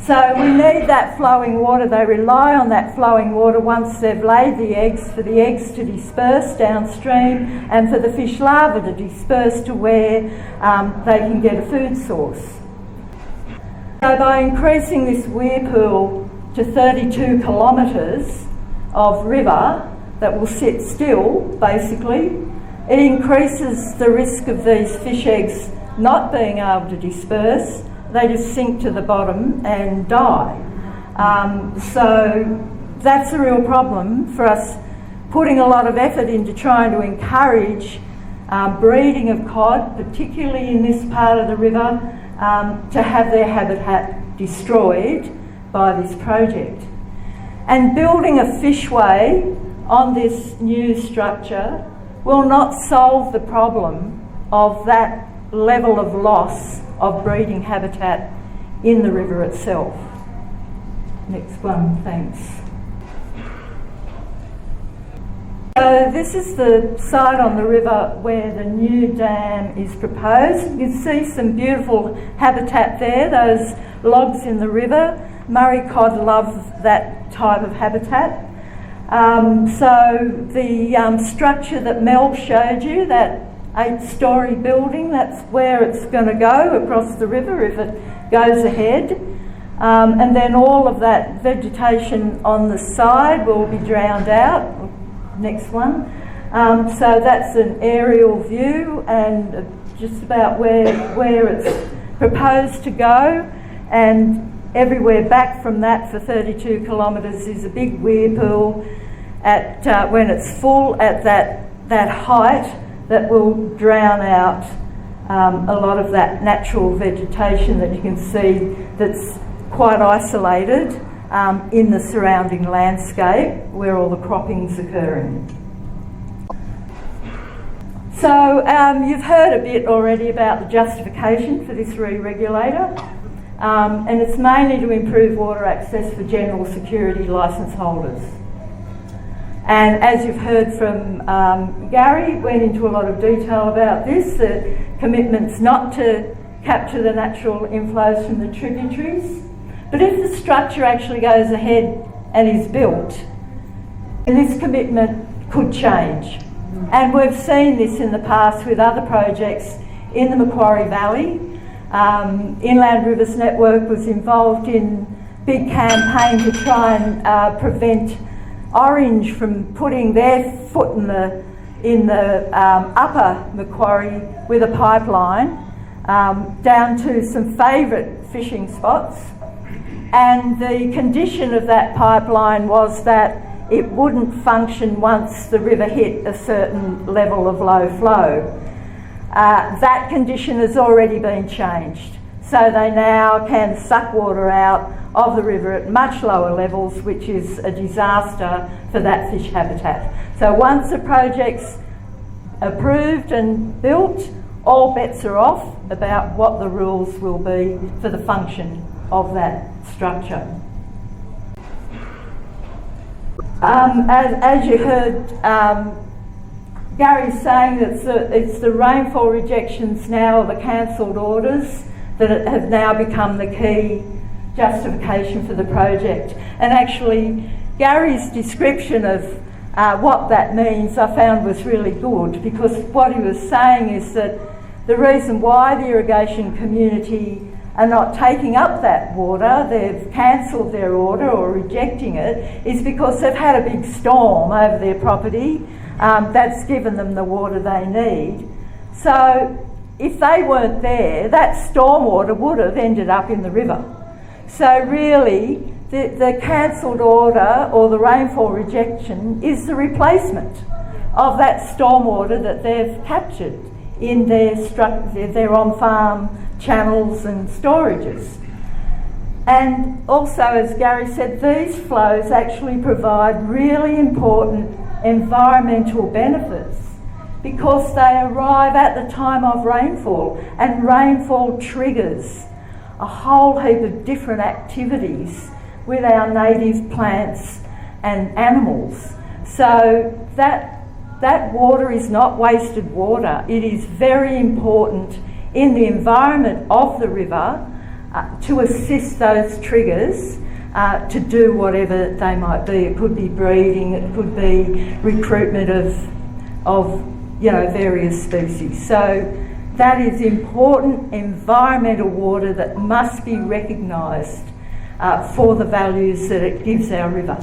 So we need that flowing water. They rely on that flowing water once they've laid the eggs, for the eggs to disperse downstream and for the fish larvae to disperse to where they can get a food source. So by increasing this weir pool to 32 kilometres of river that will sit still, basically, it increases the risk of these fish eggs not being able to disperse. They just sink to the bottom and die. So that's a real problem for us, putting a lot of effort into trying to encourage breeding of cod, particularly in this part of the river, to have their habitat destroyed by this project. And building a fishway on this new structure will not solve the problem of that level of loss of breeding habitat in the river itself. Next one, thanks. So this is the site on the river where the new dam is proposed. You can see some beautiful habitat there, those logs in the river. Murray cod love that type of habitat. So the structure that Mel showed you, that 8-storey building, that's where it's going to go across the river if it goes ahead. And then all of that vegetation on the side will be drowned out. Next one. So that's an aerial view and just about where it's proposed to go, and everywhere back from that for 32 kilometres is a big weir pool at when it's full at that height that will drown out a lot of that natural vegetation that you can see that's quite isolated in the surrounding landscape where all the cropping's occurring. So you've heard a bit already about the justification for this re-regulator, and it's mainly to improve water access for general security licence holders. And as you've heard from Garry, went into a lot of detail about this, the commitment's not to capture the natural inflows from the tributaries. But if the structure actually goes ahead and is built, this commitment could change. And we've seen this in the past with other projects in the Macquarie Valley. Inland Rivers Network was involved in a big campaign to try and prevent Orange from putting their foot in in the upper Macquarie with a pipeline down to some favourite fishing spots, and the condition of that pipeline was that it wouldn't function once the river hit a certain level of low flow. That condition has already been changed, so they now can suck water out of the river at much lower levels, which is a disaster for that fish habitat. So once the project's approved and built, all bets are off about what the rules will be for the function of that structure. As you heard Garry saying, it's the rainfall rejections now, or the cancelled orders, that have now become the key justification for the project. And actually, Gary's description of what that means I found was really good, because what he was saying is that the reason why the irrigation community are not taking up that water, they've cancelled their order or rejecting it, is because they've had a big storm over their property that's given them the water they need. So if they weren't there, that storm water would have ended up in the river. So really, the cancelled order or the rainfall rejection is the replacement of that stormwater that they've captured in their on-farm channels and storages. And also, as Garry said, these flows actually provide really important environmental benefits because they arrive at the time of rainfall, and rainfall triggers a whole heap of different activities with our native plants and animals. So that water is not wasted water. It is very important in the environment of the river to assist those triggers to do whatever they might be. It could be breeding, it could be recruitment of various species. So that is important environmental water that must be recognised for the values that it gives our river.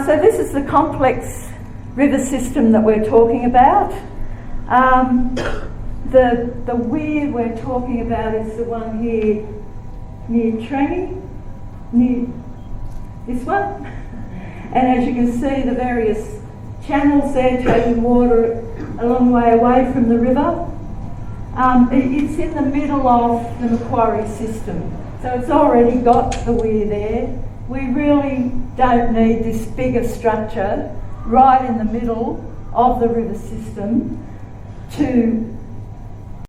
So this is the complex river system that we're talking about. The weir we're talking about is the one here near Trangie, near this one. And as you can see, the various channels there taking water a long way away from the river. It's in the middle of the Macquarie system, so it's already got the weir there. We really don't need this bigger structure right in the middle of the river system to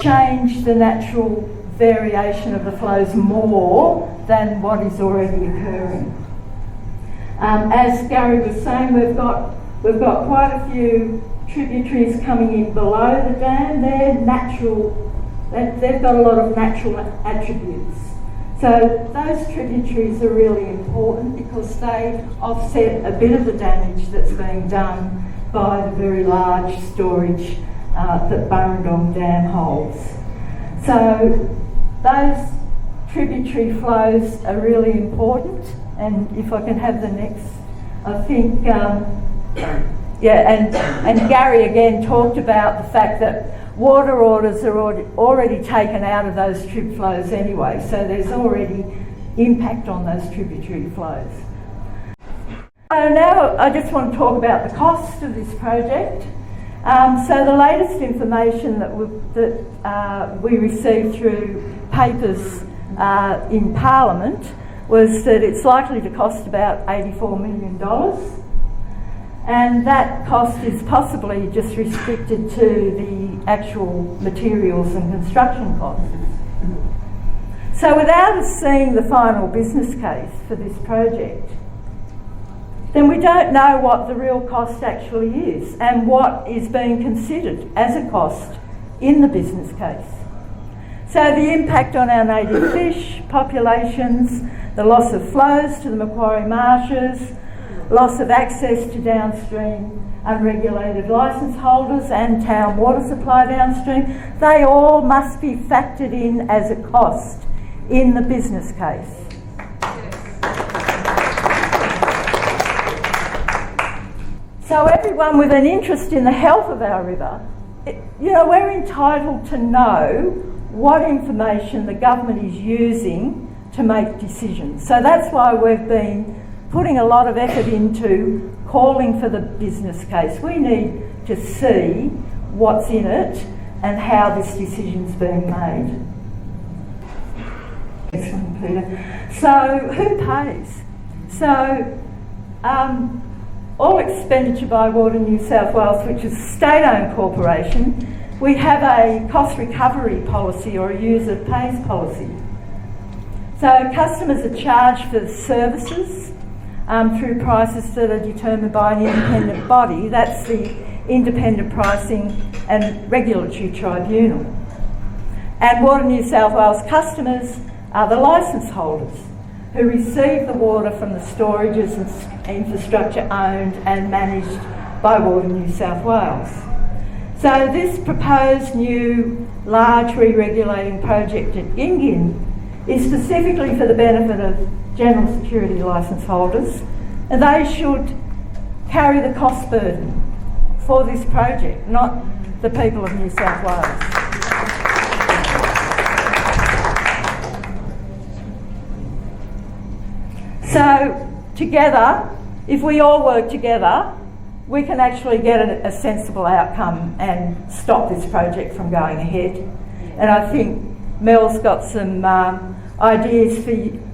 change the natural variation of the flows more than what is already occurring. As Garry was saying, we've got quite a few tributaries coming in below the dam. They're natural, they've got a lot of natural attributes. So those tributaries are really important because they offset a bit of the damage that's being done by the very large storage that Burrendong Dam holds. So those tributary flows are really important, and if I can have the next, I think, and Garry again talked about the fact that water orders are already taken out of those trib flows anyway, so there's already impact on those tributary flows. So now I just want to talk about the cost of this project. So the latest information that we received through papers in Parliament was that it's likely to cost about $84 million. And that cost is possibly just restricted to the actual materials and construction costs. So without us seeing the final business case for this project, then we don't know what the real cost actually is and what is being considered as a cost in the business case. So the impact on our native fish populations, the loss of flows to the Macquarie Marshes, loss of access to downstream unregulated licence holders and town water supply downstream, they all must be factored in as a cost in the business case. So everyone with an interest in the health of our river, we're entitled to know what information the government is using to make decisions. So that's why we've been putting a lot of effort into calling for the business case. We need to see what's in it and how this decision's being made. Excellent, Peter. So who pays? So all expenditure by Water New South Wales, which is a state-owned corporation, we have a cost recovery policy or a user pays policy. So customers are charged for services through prices that are determined by an independent body. That's the Independent Pricing and Regulatory Tribunal. And Water New South Wales customers are the licence holders who receive the water from the storages and infrastructure owned and managed by Water New South Wales. So this proposed new large re-regulating project at GinGin is specifically for the benefit of general security licence holders, and they should carry the cost burden for this project, not the people of New South Wales. So together, if we all work together, we can actually get a sensible outcome and stop this project from going ahead. And I think Mel's got some ideas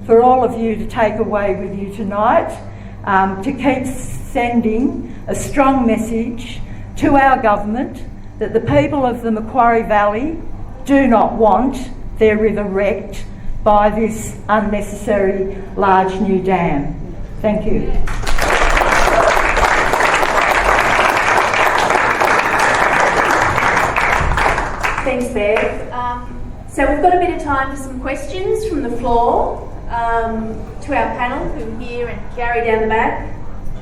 for all of you to take away with you tonight, to keep sending a strong message to our government that the people of the Macquarie Valley do not want their river wrecked by this unnecessary large new dam. Thank you. Thanks, Bev. So we've got a bit of time for some questions from the floor to our panel who are here, and Garry down the back.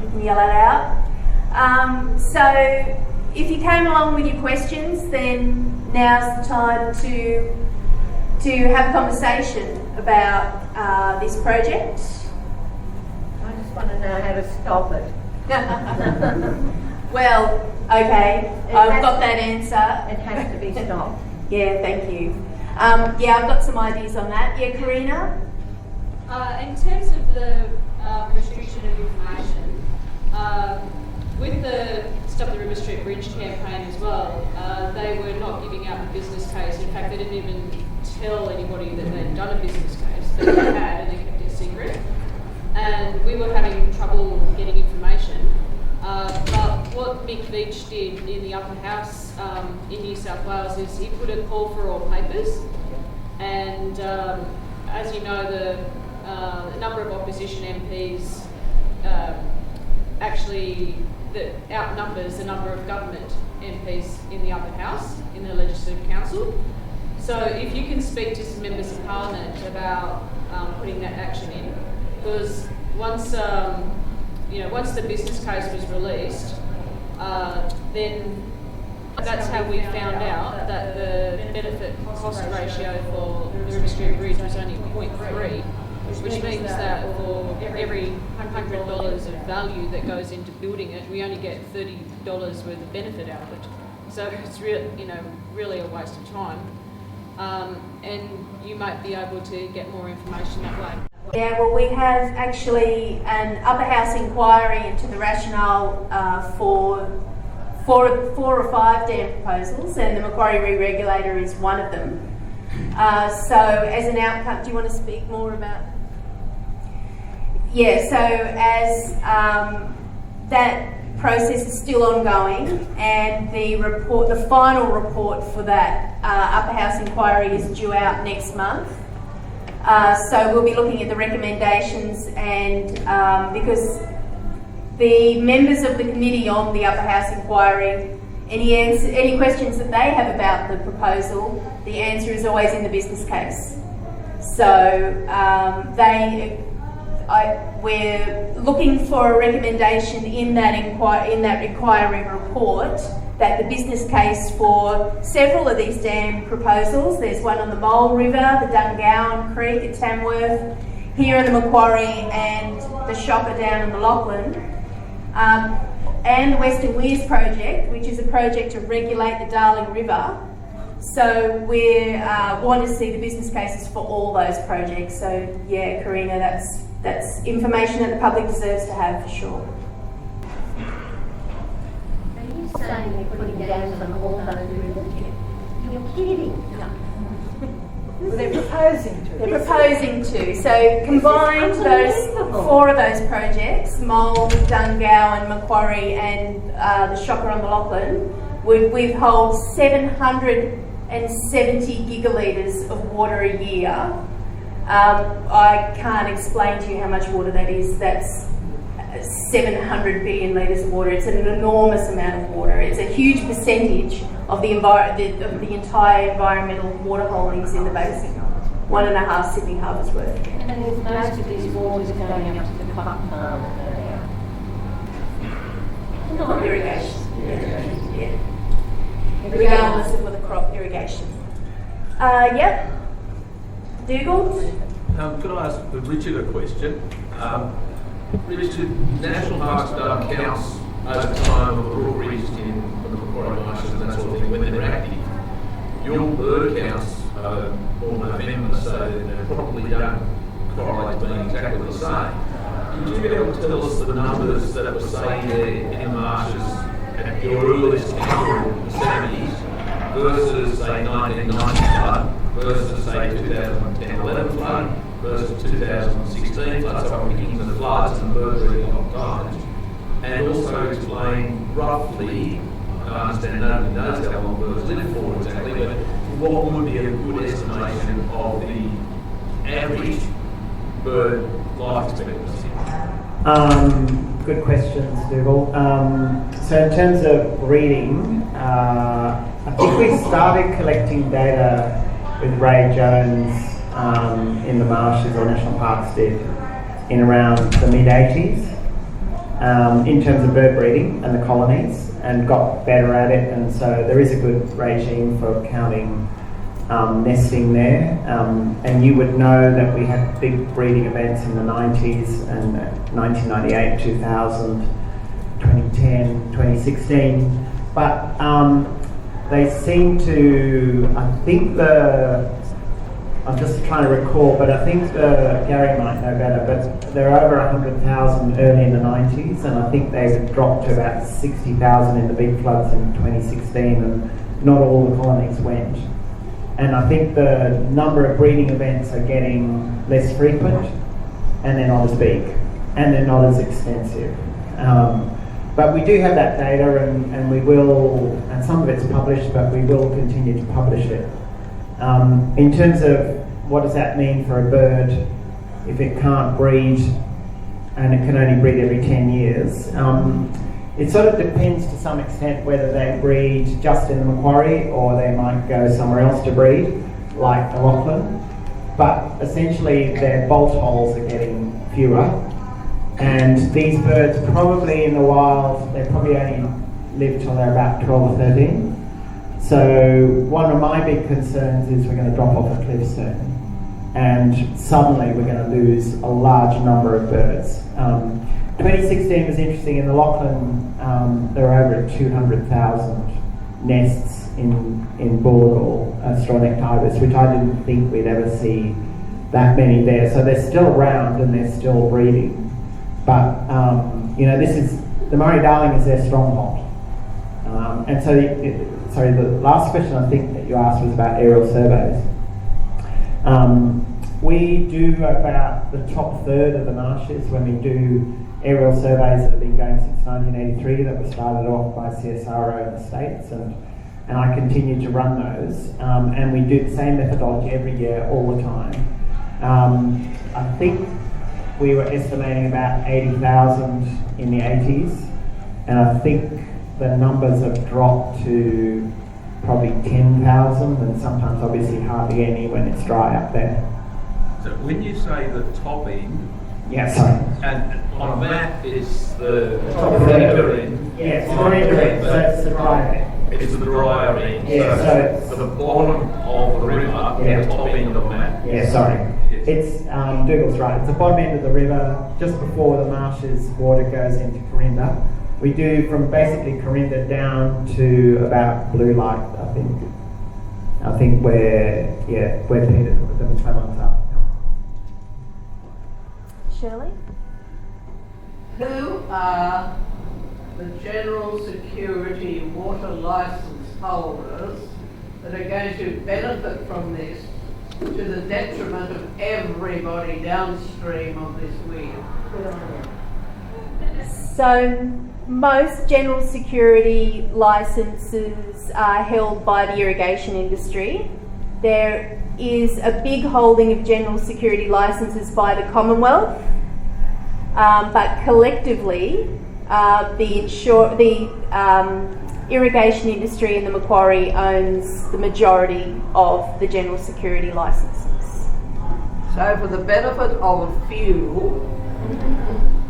You can yell it out. So if you came along with your questions, then now's the time to have a conversation about this project. I just want to know how to stop it. Well, okay, I've got that answer. It has to be stopped. Yeah, thank you. Yeah, I've got some ideas on that. Yeah, Karina? In terms of the restriction of information, with the Stop the River Street Bridge campaign as well, they were not giving out the business case. In fact, they didn't even tell anybody that they'd done a business case, but they had, and they kept it secret. And we were having trouble getting information. But what Mick Beach did in the Upper House in New South Wales is he put a call for all papers, and as you know, the number of opposition MPs actually that outnumbers the number of government MPs in the Upper House, in the Legislative Council. So if you can speak to some members of Parliament about putting that action in, because once the business case was released, then that's how we found out that the benefit cost ratio for the River Street Bridge was only 0.3, which means that for every $100 of value that goes into building it, we only get $30 worth of benefit out of it. So it's really a waste of time. And you might be able to get more information that way. Yeah, well, we have actually an upper house inquiry into the rationale for four or five dam proposals, and the Macquarie re-regulator is one of them. So as an outcome, do you want to speak more about? Yeah, so as that process is still ongoing, and the final report for that upper house inquiry is due out next month. So we'll be looking at the recommendations, and because the members of the committee on the upper house inquiry, any questions that they have about the proposal, the answer is always in the business case. So we're looking for a recommendation in that inquiry report that the business case for several of these dam proposals, there's one on the Mole River, the Dungowan Creek at Tamworth, here in the Macquarie, and the Shopper down in the Lachlan, and the Western Weirs project, which is a project to regulate the Darling River. So we want to see the business cases for all those projects. So yeah, Karina, that's information that the public deserves to have for sure. Are you saying they're putting dams on all those rivers? You're kidding. Well, they're proposing to. They're proposing to. So combined, those 4 of those projects, Mole, Dungau and Macquarie and the Shocker on the Lachlan, would withhold 770 gigalitres of water a year. I can't explain to you how much water that is. That's 700 billion litres of water. It's an enormous amount of water. It's a huge percentage of the entire environmental water holdings in the basin. 1.5 Sydney Harbour's worth. And if most of these waters are going up to the cotton farm. Not irrigation. Yeah. Regardless of what the crop irrigation. Yep. Dougal? Could I ask Richard a question? Richard, national parks don't count over time of the brook reefs in the Macquarie Marshes and that sort of thing when they're active. Your bird counts all November, so they probably don't correlate to being exactly the same. Could you be able to tell us the numbers that were say there in the marshes at your earliest encounter in the 70s versus say 1990 flood versus say 2010-11 flood versus 2016 flood, so I'm picking the floods and bird breeding of times, and also explain roughly, I understand nobody knows how long birds live for exactly, but what would be a good estimation of the average bird life expectancy? Good questions, Dougal. So in terms of breeding, I think we started collecting data with Ray Jones in the Marshes, or National Parks did, in around the mid-80s in terms of bird breeding and the colonies, and got better at it, and so there is a good regime for counting nesting there, and you would know that we had big breeding events in the 90s and 1998, 2000, 2010, 2016, but they seem to, I'm just trying to recall, but I think Garry might know better, but there are over 100,000 early in the 90s, and I think they dropped to about 60,000 in the big floods in 2016, and not all the colonies went. And I think the number of breeding events are getting less frequent, and they're not as big, and they're not as extensive. But we do have that data, and we will, and some of it's published, but we will continue to publish it. In terms of what does that mean for a bird if it can't breed, and it can only breed every 10 years, it sort of depends to some extent whether they breed just in the Macquarie or they might go somewhere else to breed, like the Lachlan. But essentially their bolt holes are getting fewer, and these birds probably in the wild, they probably only live till they're about 12 or 13. So one of my big concerns is we're going to drop off a cliff soon, and suddenly we're going to lose a large number of birds. 2016 was interesting. In the Lachlan, there were over 200,000 nests in Bullagall, straw necked ibis, which I didn't think we'd ever see that many there. So they're still around and they're still breeding. But this is the Murray-Darling is their stronghold. And so, the last question I think that you asked was about aerial surveys. We do about the top third of the marshes when we do aerial surveys that have been going since 1983, that were started off by CSIRO in the States, and I continue to run those. And we do the same methodology every year, all the time. I think we were estimating about 80,000 in the 80s, and I think the numbers have dropped to probably 10,000, and sometimes obviously hardly any when it's dry up there. So when you say the top end, yeah, sorry. And on a map it's the top end. Yes, the end, so it's the dry end. It's the drier end. Yeah, so it's the bottom of the river, the top end of the map. Yeah, sorry. Yes. It's Dougal's right. It's the bottom end of the river, just before the Marshes water goes into Corinda. We do from basically Corinda down to about Blue Light, I think. I think where Peter, the McClellan's are. Shirley? Who are the general security water licence holders that are going to benefit from this to the detriment of everybody downstream of this weir? So most general security licences are held by the irrigation industry. There is a big holding of general security licences by the Commonwealth, but collectively the irrigation industry in the Macquarie owns the majority of the general security licences. So for the benefit of a few,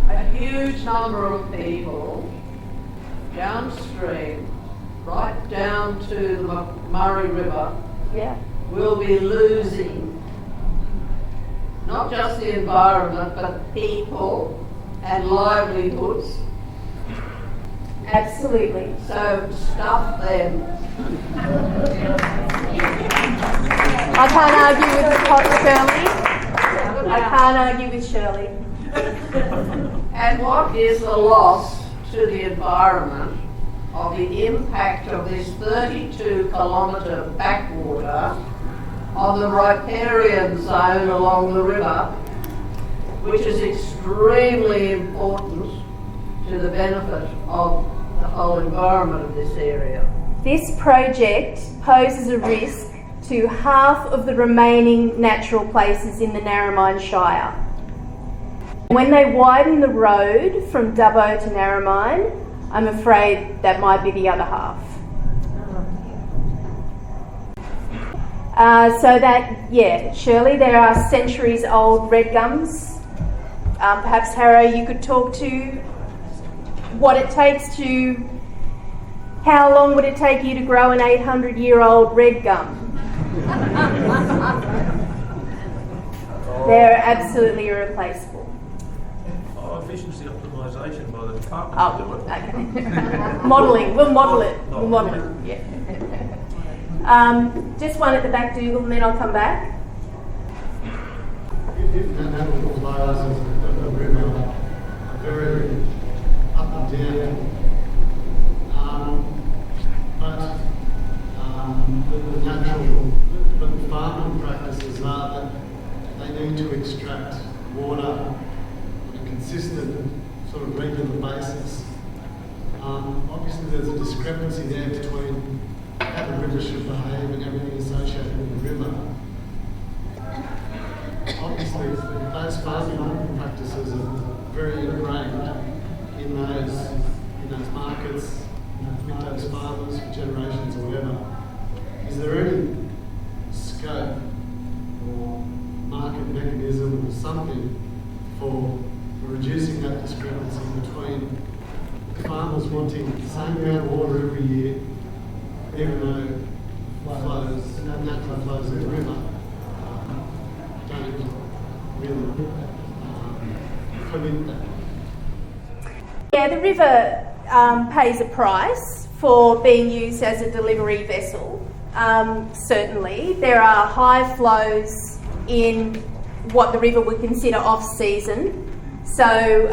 a huge number of people downstream, right down to the Murray River, will be losing not just the environment but people and livelihoods. Absolutely. So stuff them. I can't argue with Shirley. I can't argue with Shirley. And what is the loss to the environment of the impact of this 32-kilometre backwater on the riparian zone along the river, which is extremely important to the benefit of the whole environment of this area? This project poses a risk to half of the remaining natural places in the Narromine Shire. When they widen the road from Dubbo to Narromine, I'm afraid that might be the other half. Shirley, there are centuries-old red gums. Perhaps, Harrow, you could talk to what it takes to... How long would it take you to grow an 800-year-old red gum? They're absolutely irreplaceable. Efficiency optimisation by the department to do it. Okay. Modelling. We'll model it. We'll model it. Yeah. Just one at the back, Dougal, and then I'll come back. If the natural flows of the river are very up and down, but the farming practices are that they need to extract water on a consistent, sort of regular basis. Obviously there's a discrepancy there between how the river should behave and everything associated with the river. Obviously those farming practices are very ingrained in those markets, with those farmers for generations or whatever. Is there any scope or market mechanism or something for reducing that discrepancy between farmers wanting the same amount of water every year, even though natural flows of the river don't really permit that? Yeah, the river pays a price for being used as a delivery vessel. Certainly, there are high flows in what the river would consider off-season. So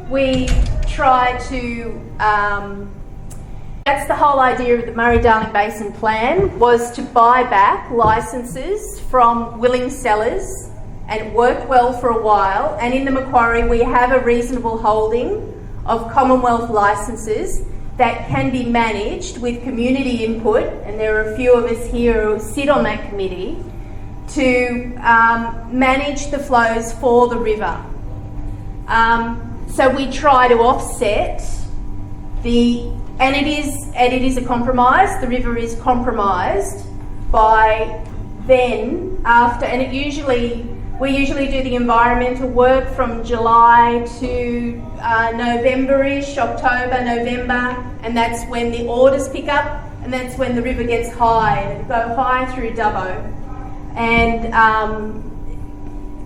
we try to, that's the whole idea of the Murray-Darling Basin Plan, was to buy back licences from willing sellers, and it worked well for a while. And in the Macquarie we have a reasonable holding of Commonwealth licences that can be managed with community input, and there are a few of us here who sit on that committee, to manage the flows for the river. So we try to offset and it is a compromise. The river is compromised by then, after, and we usually do the environmental work from July to November-ish, October, November, and that's when the orders pick up, and that's when the river gets high, and it goes high through Dubbo. And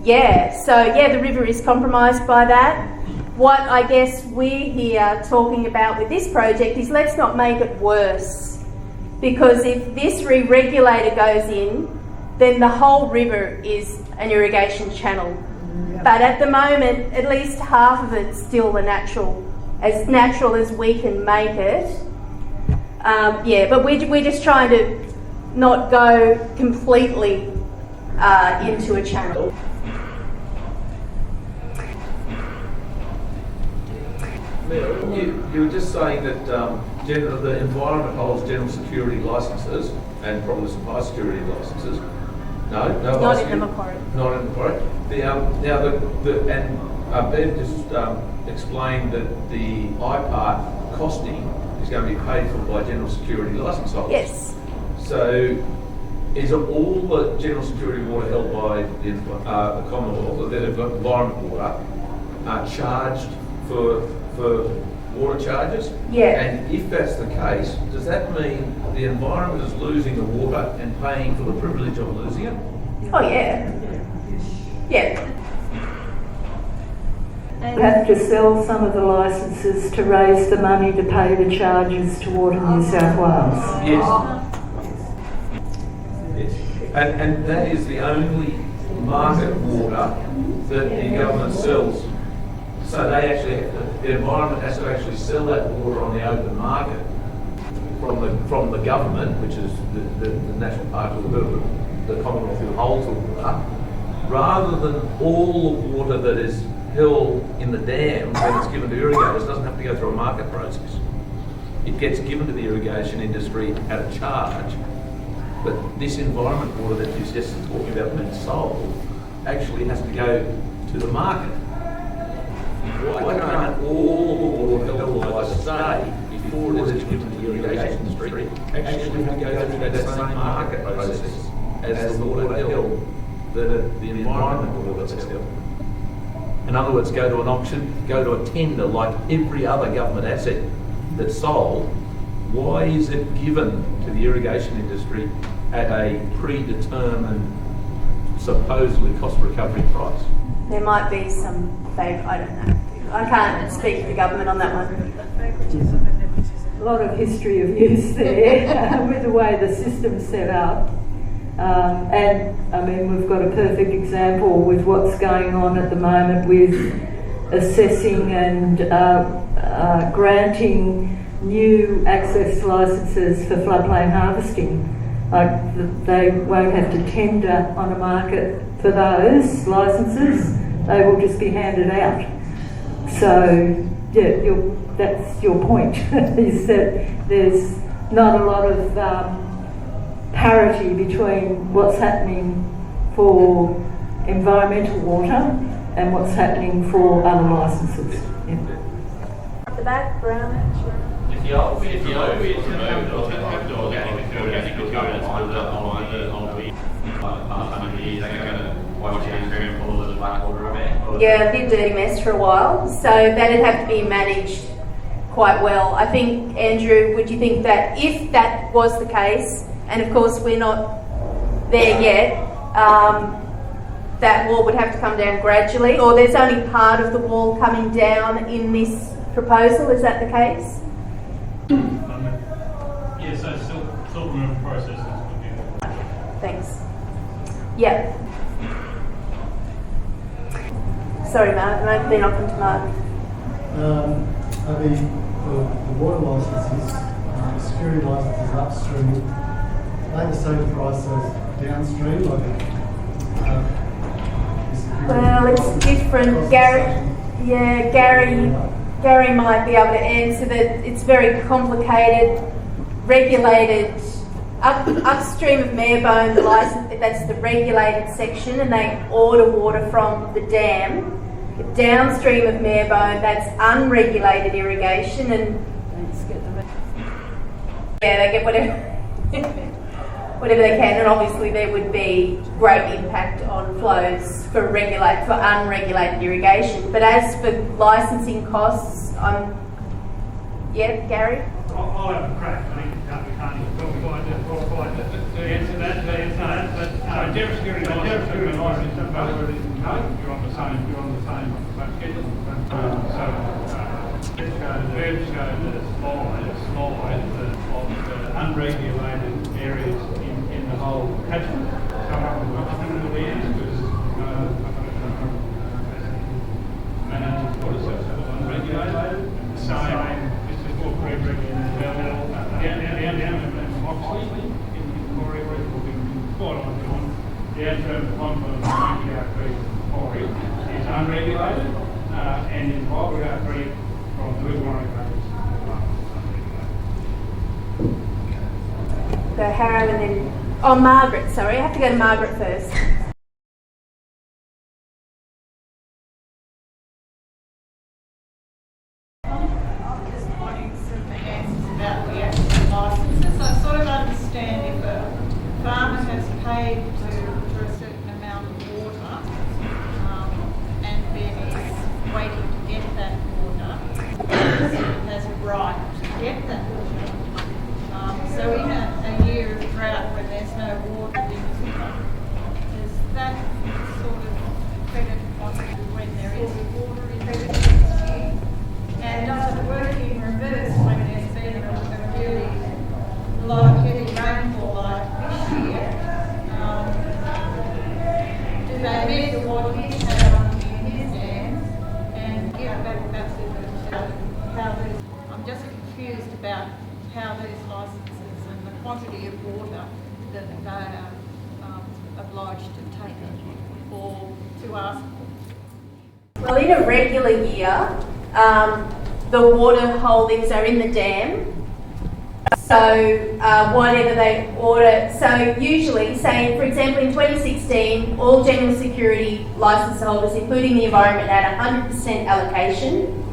the river is compromised by that. what I guess we're here talking about with this project is let's not make it worse. Because if this re-regulator goes in, then the whole river is an irrigation channel. But at the moment, at least half of it's still the natural as we can make it. But we're just trying to not go completely into a channel. You were just saying that the environment holds general security licences and probably some high security licences. No, Not in the Macquarie. Not in the Macquarie. Bev just explained that the IPART costing is going to be paid for by general security licence holders. Yes. So, is it all the general security water held by the Commonwealth, or the environment water, charged for water charges? Yeah. And if that's the case, does that mean the environment is losing the water and paying for the privilege of losing it? Oh yeah. Yeah. You have to sell some of the licences to raise the money to pay the charges to Water New South Wales. Yes. And that is the only market water that the government sells. So the environment has to actually sell that water on the open market from the government, which is the national park or the Commonwealth who holds the water, rather than all the water that is held in the dam when it's given to irrigators doesn't have to go through a market process. It gets given to the irrigation industry at a charge, but this environment water that you're just talking about being sold actually has to go to the market. Why can't all the water held by the state before it is given to the irrigation industry actually have to go through that same market process as the water held, the environment water that's held? In other words, go to an auction, go to a tender like every other government asset that's sold. Why is it given to the irrigation industry at a predetermined, supposedly cost recovery price? There might be some I don't know. I can't speak for the government on that one. A lot of history of use there with the way the system's set up. And I mean, we've got a perfect example with what's going on at the moment with assessing and granting new access licences for floodplain harvesting. Like they won't have to tender on a market for those licences, they will just be handed out. So, yeah, that's your point, is that there's not a lot of parity between what's happening for environmental water and what's happening for other licences. Yeah. At the back, brown. If you open it to organic materials behind the past 100 years, they're going to wash down stream full of the Blackwater River. Yeah, a bit dirty mess for a while, so that'd have to be managed quite well. I think, Andrew, would you think that if that was the case, and of course we're not there yet, that wall would have to come down gradually, or there's only part of the wall coming down in this proposal, is that the case? Yeah, so still removal processes would be. Thanks. Yeah. Sorry, Mark, then I'll come to Mark. Are the water licences, security licences upstream, are they the same price as downstream? Well, it's different. Garry might be able to answer that. It's very complicated, regulated. Upstream of Marebone, the license, that's the regulated section, and they order water from the dam. Downstream of Marebone, that's unregulated irrigation, and they get whatever they can, and obviously there would be great impact on flows for unregulated irrigation. But as for licensing costs, Garry? I'll have a crack. I think we can't quite answer that. But general security license, you're on the same schedule. So Revs showed the slide of the unregulated areas in the whole catchment. Some of them were under the dams because managed water sources were unregulated. The same, just before Creek and down in Moxley in Macquarie-Wambuul will be quite on John. The outflow pond of Macquarie Creek Quarry is unregulated, and in Talbragar Creek from the Macquarie Go Harrow and then... Oh, Margaret, sorry. I have to go to Margaret first. I'm just wanting some answers about the actual licences. I sort of understand if a farmer has paid for a certain amount of water and then is waiting to get that water, has a right to get that water. So in a year of drought when there's no water in the river, is that sort of credit possible when there is water in the river? And does it work in reverse when there's been a really lot of heavy rainfall like this year? Do they measure what he's had on in his dams and give back how these? I'm just confused about how these licences and the quantity of water that they are obliged to take or to ask for. Well, in a regular year, the water holdings are in the dam. So whatever they order, so usually, say for example in 2016, all general security licence holders, including the environment, had 100% allocation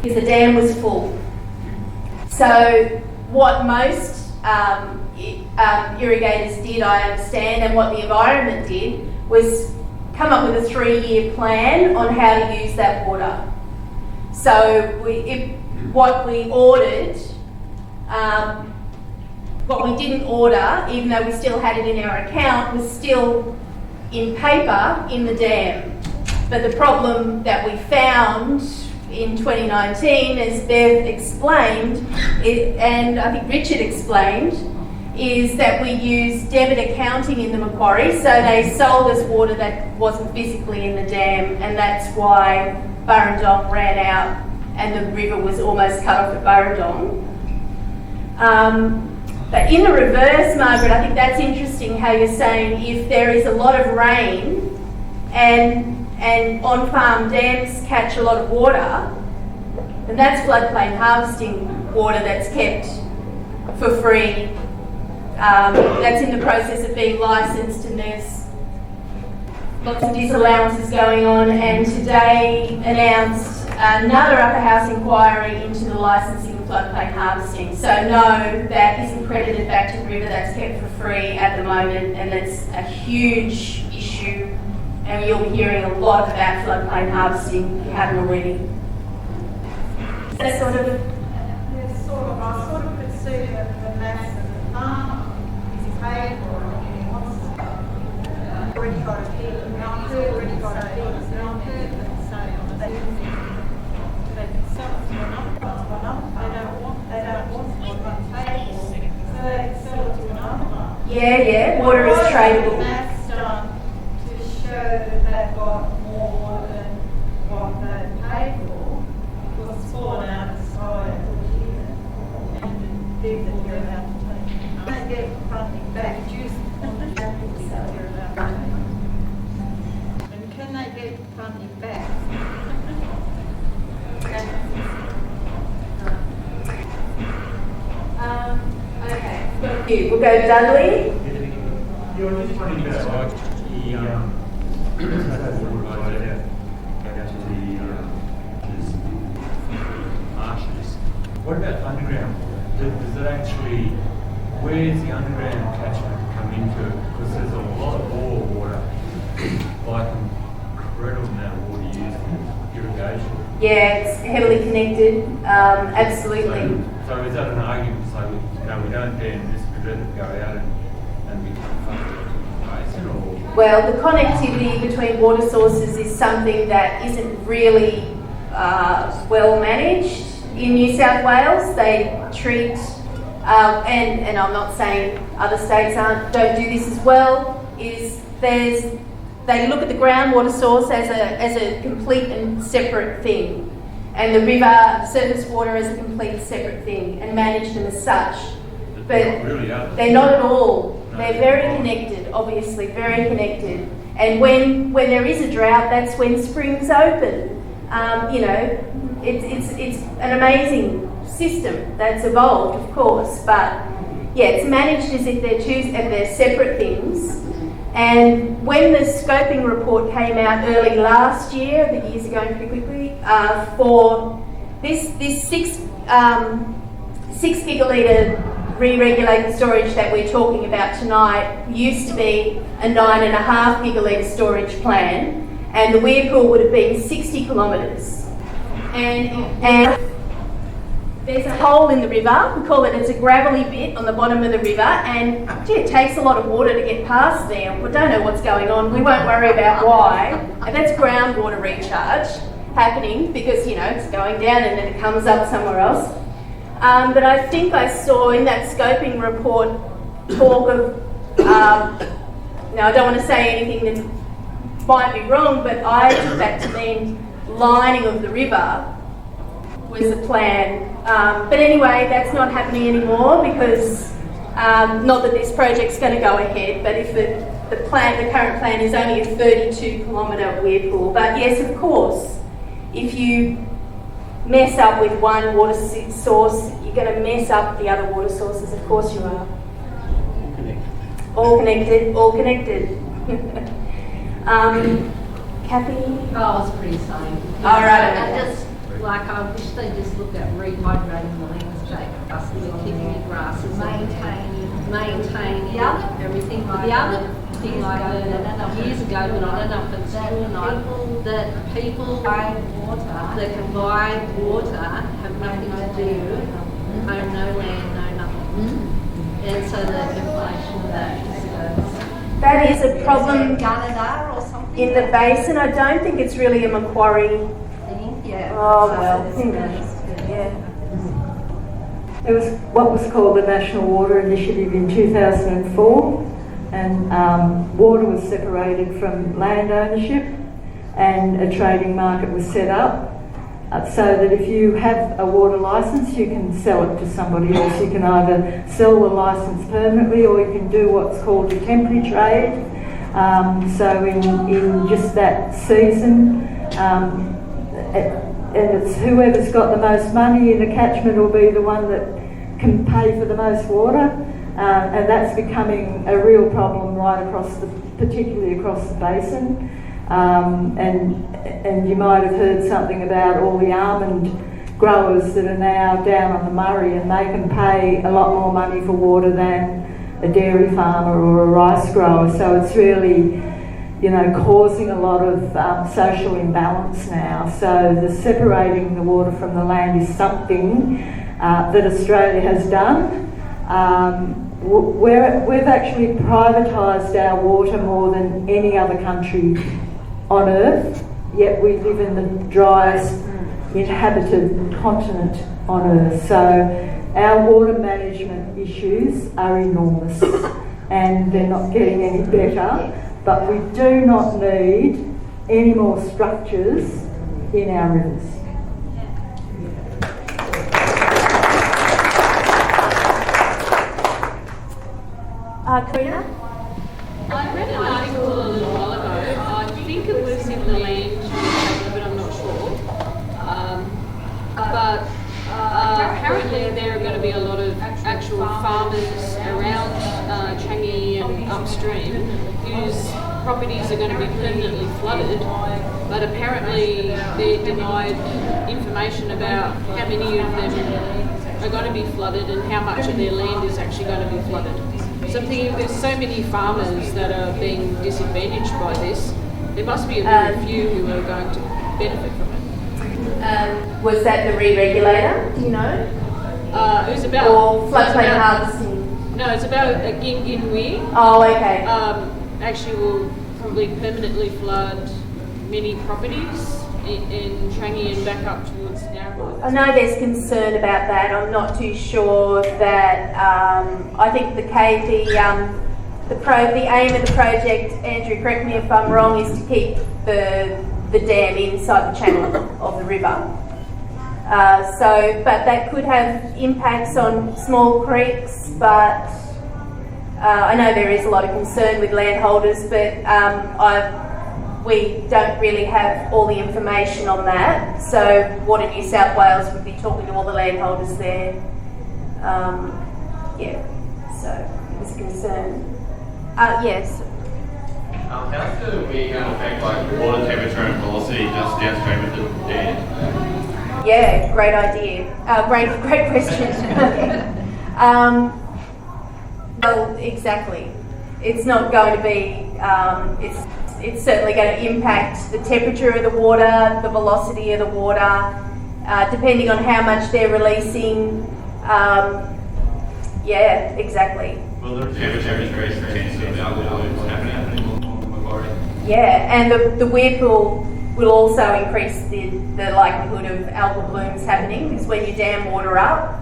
because the dam was full. So what most irrigators did, I understand, and what the environment did, was come up with a 3-year plan on how to use that water. So what we ordered, what we didn't order, even though we still had it in our account, was still in paper in the dam. But the problem that we found in 2019, as Bev explained, and I think Richard explained, is that we use debit accounting in the Macquarie, so they sold us water that wasn't physically in the dam, and that's why Burrendong ran out and the river was almost cut off at Burrendong. But in the reverse, Margaret, I think that's interesting how you're saying if there is a lot of rain and on-farm dams catch a lot of water, then that's floodplain harvesting water that's kept for free. That's in the process of being licensed, and there's lots of disallowances going on, and today announced another upper house inquiry into the licensing of floodplain harvesting. So no, that isn't credited back to the river, that's kept for free at the moment, and that's a huge issue, and you'll be hearing a lot about floodplain harvesting if you haven't already. That sort of... Yes, sort of. I sort of could see that the mass of the farmer is paid for it, and he wants already got a pig, already got a pig, let's say on the Tuesday. They can sell it to another farmer. They don't want what they pay for, so they can sell it to another farmer. Yeah, water is tradable. Maths done to show that they've got more water than what they paid for, because it's fallen out of the sky every year, and the big that you're about to take. They get funding back, juice on the capital that you're about to take. And can they get funding back? Okay, we'll go to Dudley. You're just wondering about the Marshes. What about underground? Does it actually, where's the underground catchment come into? Because there's a lot of water, like incredible amount of water used in irrigation. Yeah, it's heavily connected, absolutely. So is that an argument to say, no, we don't dam this, we let it go out and become funded to the basin, or? Well, the connectivity between water sources is something that isn't really well managed. in New South Wales, they treat, and I'm not saying other states don't do this as well, they look at the groundwater source as a complete and separate thing, and the river, surface water as a complete separate thing, and manage them as such. But they're not at all. They're very connected, obviously, very connected. And when there is a drought, that's when springs open. It's an amazing system that's evolved, of course, but yeah, it's managed as if they're separate things. And when the scoping report came out early last year, the years are going pretty quickly, for this 6 gigalitre re-regulated storage that we're talking about tonight used to be a 9.5 gigalitre storage plan, and the weir pool would have been 60 kilometres. And there's a hole in the river, we call it's a gravelly bit on the bottom of the river, and it takes a lot of water to get past there. We don't know what's going on, we won't worry about why, and that's groundwater recharge happening because, it's going down and then it comes up somewhere else. But I think I saw in that scoping report talk of, now I don't want to say anything that might be wrong, but I took that to mean lining of the river was the plan. But anyway, that's not happening anymore because, not that this project's going to go ahead, but if the current plan is only a 32 kilometre weir pool. But yes, of course, if you mess up with one water source, you're going to mess up the other water sources. Of course you are. All connected. Kathy? Oh, I was pretty sane. All right. I wish they just looked at rehydrating the landscape, keeping the grasses, maintaining everything. But the other thing I heard years ago, but I don't know if it's true or not, that people that can buy water have nothing to do, own no land, no nothing. And so the inflation of that that is a problem in the basin. I don't think it's really a Macquarie. Yeah. Oh well, who knows? Yeah. There was what was called the National Water Initiative in 2004, and water was separated from land ownership, and a trading market was set up so that if you have a water licence, you can sell it to somebody else. You can either sell the licence permanently, or you can do what's called a temporary trade. So in just that season. And it's whoever's got the most money in the catchment will be the one that can pay for the most water, and that's becoming a real problem right across particularly across the basin. And you might have heard something about all the almond growers that are now down on the Murray, and they can pay a lot more money for water than a dairy farmer or a rice grower. So it's really causing a lot of social imbalance now. So the separating the water from the land is something that Australia has done. We've actually privatised our water more than any other country on earth, yet we live in the driest inhabited continent on earth. So our water management issues are enormous, and they're not getting any better. But we do not need any more structures in our rivers. Karina? I read an article a little while ago. I think it was in the land newspaper, but I'm not sure. But apparently there are going to be a lot of actual farmers around Trangie and upstream whose properties are going to be permanently flooded, but apparently they're denied information about how many of them are going to be flooded and how much of their land is actually going to be flooded. So I'm thinking there's so many farmers that are being disadvantaged by this, there must be a very few who are going to benefit from it. Was that the re-regulator, do you know? It was about... Or floodplain harvesting? No, it's about a GinGinWeir. Oh, okay. Actually will probably permanently flood many properties in Trangie and back up towards Narrabri? I know there's concern about that. I'm not too sure that. I think the aim of the project, Andrew, correct me if I'm wrong, is to keep the dam inside the channel of the river. But that could have impacts on small creeks. But I know there is a lot of concern with landholders, but we don't really have all the information on that. So Water New South Wales would be talking to all the landholders there. So it's a concern. Yes. How do we affect water temperature and velocity just downstream of the dam? Yeah, great idea. Great question. Well, exactly. It's not going to be. It's certainly going to impact the temperature of the water, the velocity of the water, depending on how much they're releasing. Yeah, exactly. Will the temperature increase the chance of algal blooms happening on Macquarie? Yeah, and the weir pool will also increase the likelihood of algal blooms happening, because when you dam water up,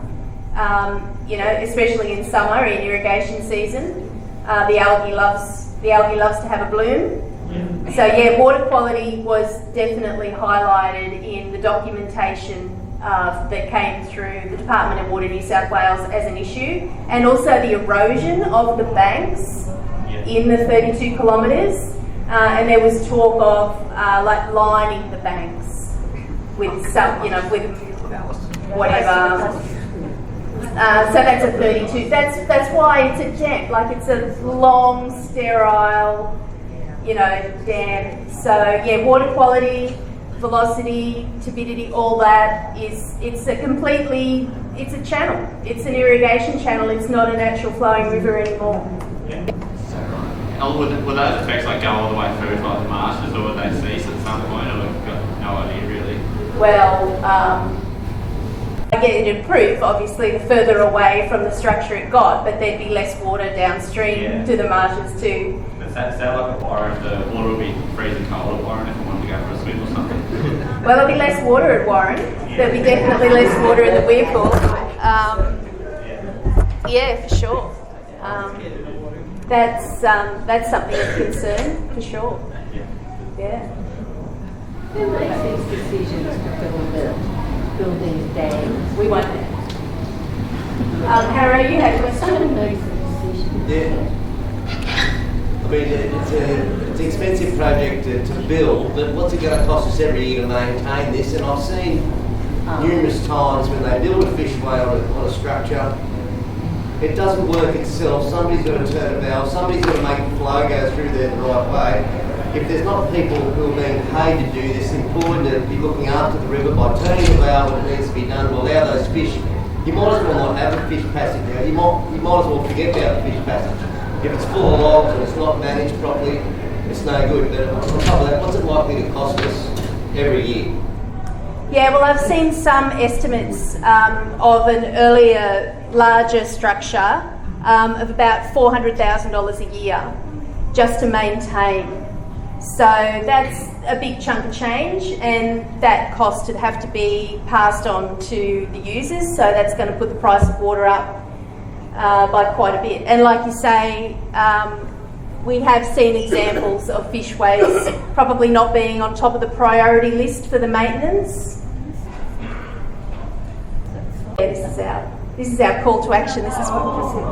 especially in summer, in irrigation season, the algae loves to have a bloom. Yeah. So yeah, water quality was definitely highlighted in the documentation that came through the Department of Water New South Wales as an issue, and also the erosion of the banks in the 32 kilometres, and there was talk of lining the banks with some, with whatever. So that's a 32. That's why it's a dam. It's a long, sterile, dam. So yeah, water quality, velocity, turbidity, all that it's a channel. It's an irrigation channel. It's not a natural flowing river anymore. Yeah. Would those effects go all the way through to the marshes, or would they cease at some point, or we've got no idea really? Well, it'd improve, obviously, the further away from the structure it got, but there'd be less water downstream to the marshes too. Does that sound like a Warren? The water will be freezing cold at Warren if I wanted to go for a swim or something? Well, there'll be less water at Warren. There'll be definitely less water in the weir pool. Yeah, for sure. That's something of concern, for sure. Yeah. Who makes these decisions to build these dams? We won't. Harry, you had a question? Someone makes the decision. Yeah. I mean, it's an expensive project to build, but what's it going to cost us every year to maintain this? And I've seen numerous times when they build a fishway on a structure, it doesn't work itself. Somebody's got to turn a valve, somebody's got to make the flow go through there the right way. If there's not people who are being paid to do this, employed to be looking after the river by turning the valve when it needs to be done, to allow those fish, you might as well not have a fish passage now. You might as well forget about the fish passage. If it's full of logs and it's not managed properly, it's no good. But on top of that, what's it likely to cost us every year? Yeah, well, I've seen some estimates of an earlier, larger structure of about $400,000 a year just to maintain. So that's a big chunk of change, and that cost would have to be passed on to the users, so that's going to put the price of water up by quite a bit. And like you say, we have seen examples of fishways probably not being on top of the priority list for the maintenance. Yeah, this is our call to action. This is what we just said.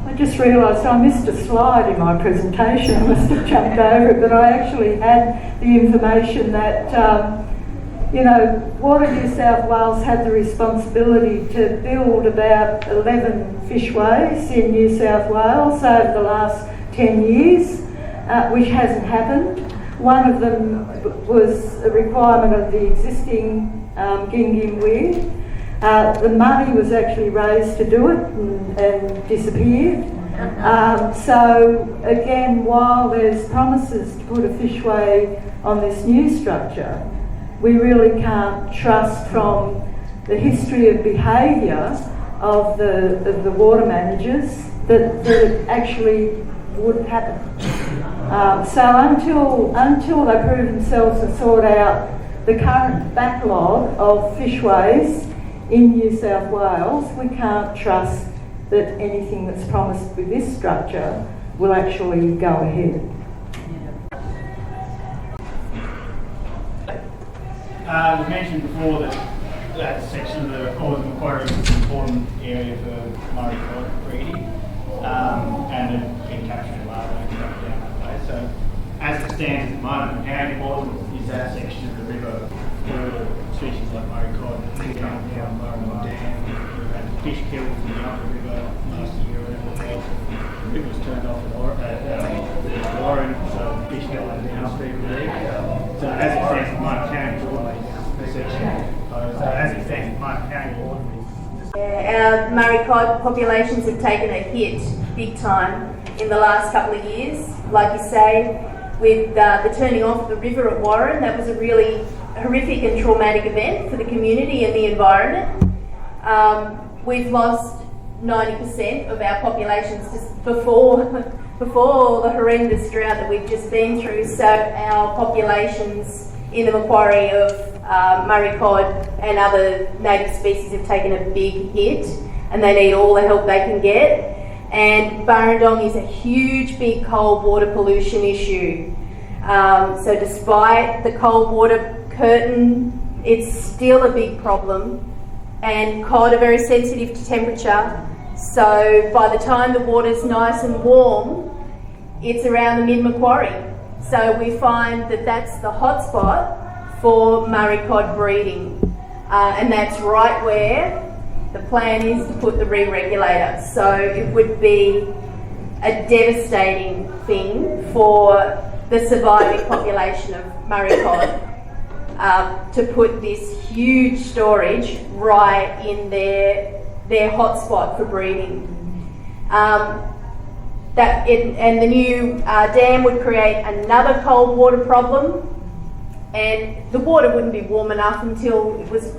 I just realised I missed a slide in my presentation. I must have jumped over it, but I actually had the information that, Water New South Wales had the responsibility to build about 11 fishways in New South Wales over the last 10 years, which hasn't happened. One of them was a requirement of the existing GinGinWeir. The money was actually raised to do it and disappeared. So again, while there's promises to put a fishway on this new structure, we really can't trust from the history of behaviour of the water managers that it actually would happen. So until they prove themselves to sort out the current backlog of fishways in New South Wales, we can't trust that anything that's promised with this structure will actually go ahead. We mentioned before that section of the Macquarie is an important area for Murray cod breeding, and it can capture larvae and stuff down that way. So, as it stands at the moment, how important is that section of the river for species like Murray cod? We've got the environmental dam, we've had fish killed in the upper river last year, the river was turned off at Warren, so fish got over the downstream there. So, as it stands at the moment, how important is the section? As it stands at the moment, how important is our Murray cod populations have taken a hit big time in the last couple of years. Like you say, with the turning off of the river at Warren, that was a really horrific and traumatic event for the community and the environment. We've lost 90% of our populations just before the horrendous drought that we've just been through. So our populations in the Macquarie of Murray cod and other native species have taken a big hit, and they need all the help they can get. And Burrendong is a huge, big cold water pollution issue. So despite the cold water curtain, it's still a big problem. And cod are very sensitive to temperature. So by the time the water's nice and warm, it's around the mid-Macquarie. So we find that that's the hotspot for Murray cod breeding. And that's right where the plan is to put the re-regulator. So it would be a devastating thing for the surviving population of Murray cod to put this huge storage right in their hotspot for breeding. And the new dam would create another cold water problem, and the water wouldn't be warm enough until it was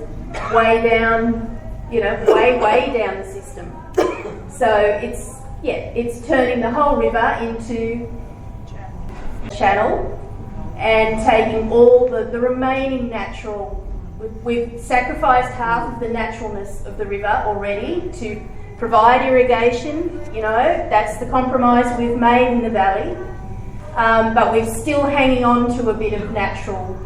way down, way down the system. So it's turning the whole river into a channel and taking all the remaining natural. We've sacrificed half of the naturalness of the river already to provide irrigation. That's the compromise we've made in the valley. But we're still hanging on to a bit of naturalness,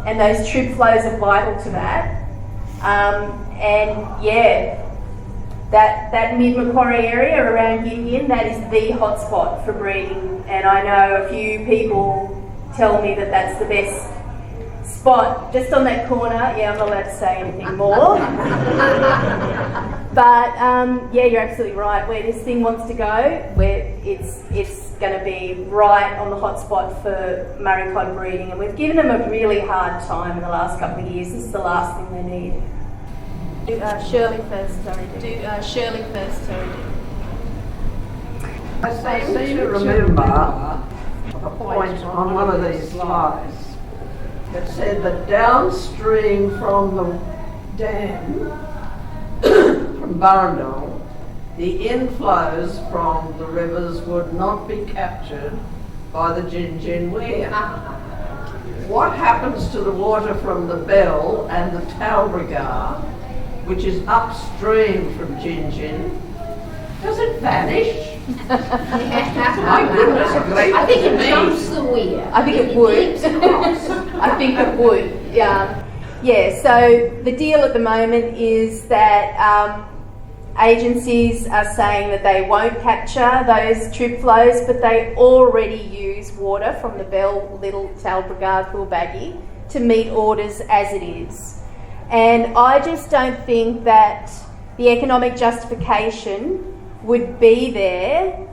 and those trib flows are vital to that. That mid-Macquarie area around Gingin, that is the hotspot for breeding, and I know a few people tell me that that's the best spot just on that corner. I'm not allowed to say anything more. But you're absolutely right. Where this thing wants to go, where it's going to be right on the hotspot for Murray cod breeding, and we've given them a really hard time in the last couple of years. This is the last thing they need. Shirley first, sorry. Shirley first, sorry. I seem to remember a point on one of these slides that said that downstream from the dam, from Burrendong, the inflows from the rivers would not be captured by the GinGinWeir. What happens to the water from the Bell and the Talbragar, which is upstream from Gingin? Does it vanish? My goodness, I think it jumps the weir. I think it would. I think it would. Yeah. So the deal at the moment is that agencies are saying that they won't capture those trib flows, but they already use water from the Bell, Little, Talbragar, Coolbaggy to meet orders as it is. And I just don't think that the economic justification would be there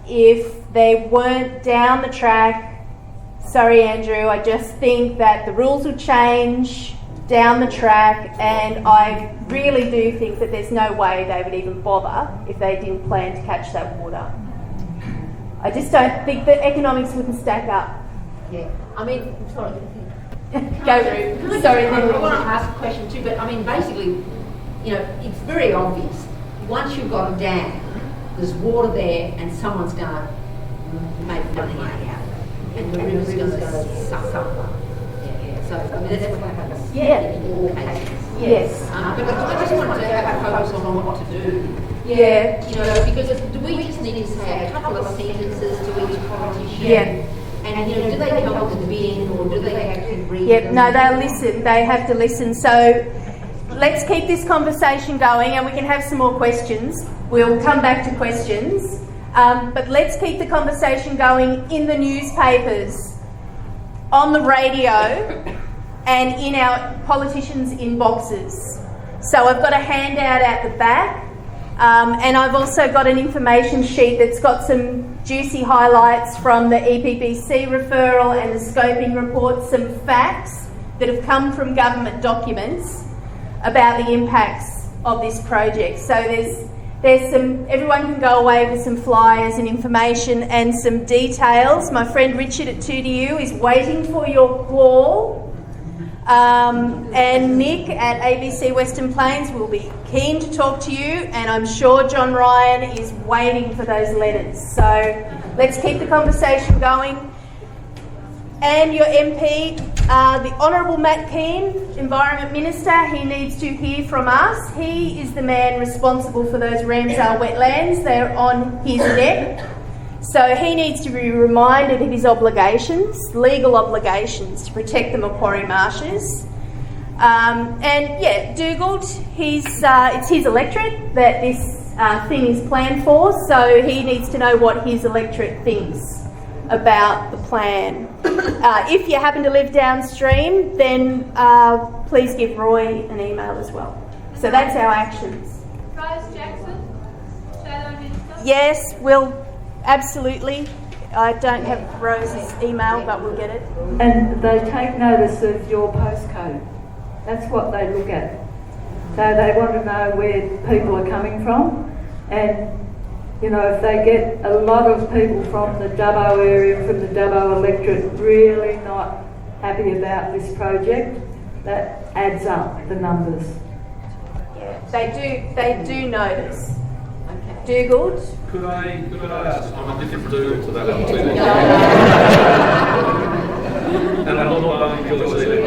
if they weren't down the track. Sorry, Andrew, I just think that the rules will change down the track, and I really do think that there's no way they would even bother if they didn't plan to catch that water. I just don't think that economics wouldn't stack up. Yeah, I mean, sorry. Go, Ruth. Sorry. I want to ask a question too, but I mean, basically, it's very obvious. Once you've got a dam, there's water there, and someone's going to make money out, and the river's going to suffer. So, I mean, that's what happens in all cases. Yes. But I just wanted to have focus on what to do. Yeah. You know, because do we just need to say a couple of sentences to each politician? Yeah. And, you know, do they help with bidding, or do they actually read Yep, them? no, they'll listen. They have to listen. So let's keep this conversation going, and we can have some more questions. We'll come back to questions. But let's keep the conversation going in the newspapers, on the radio, and in our politicians' inboxes. So I've got a handout at the back, and I've also got an information sheet that's got some juicy highlights from the EPBC referral and the scoping report, some facts that have come from government documents about the impacts of this project. So there's some, everyone can go away with some flyers and information and some details. My friend Richard at 2DU is waiting for your call. And Nick at ABC Western Plains will be keen to talk to you, and I'm sure John Ryan is waiting for those letters. So let's keep the conversation going. And your MP, the Honourable Matt Keane, Environment Minister, he needs to hear from us. He is the man responsible for those Ramsar wetlands. They're on his neck. So he needs to be reminded of his obligations, legal obligations, to protect the Macquarie Marshes. And yeah, Dugald, it's his electorate that this thing is planned for, so he needs to know what his electorate thinks about the plan. If you happen to live downstream, then please give Roy an email as well. So that's our actions. Rose Jackson, Shadow Minister. Yes, we'll... Absolutely. I don't have Rose's email, but we'll get it. And they take notice of your postcode. That's what they look at. So they want to know where people are coming from. And, you know, if they get a lot of people from the Dubbo area, from the Dubbo electorate, really not happy about this project, that adds up the numbers. Yeah, they do notice. Dugald? Could I ask, I'm a different Dougal to that one too. And I'm not buying yours either.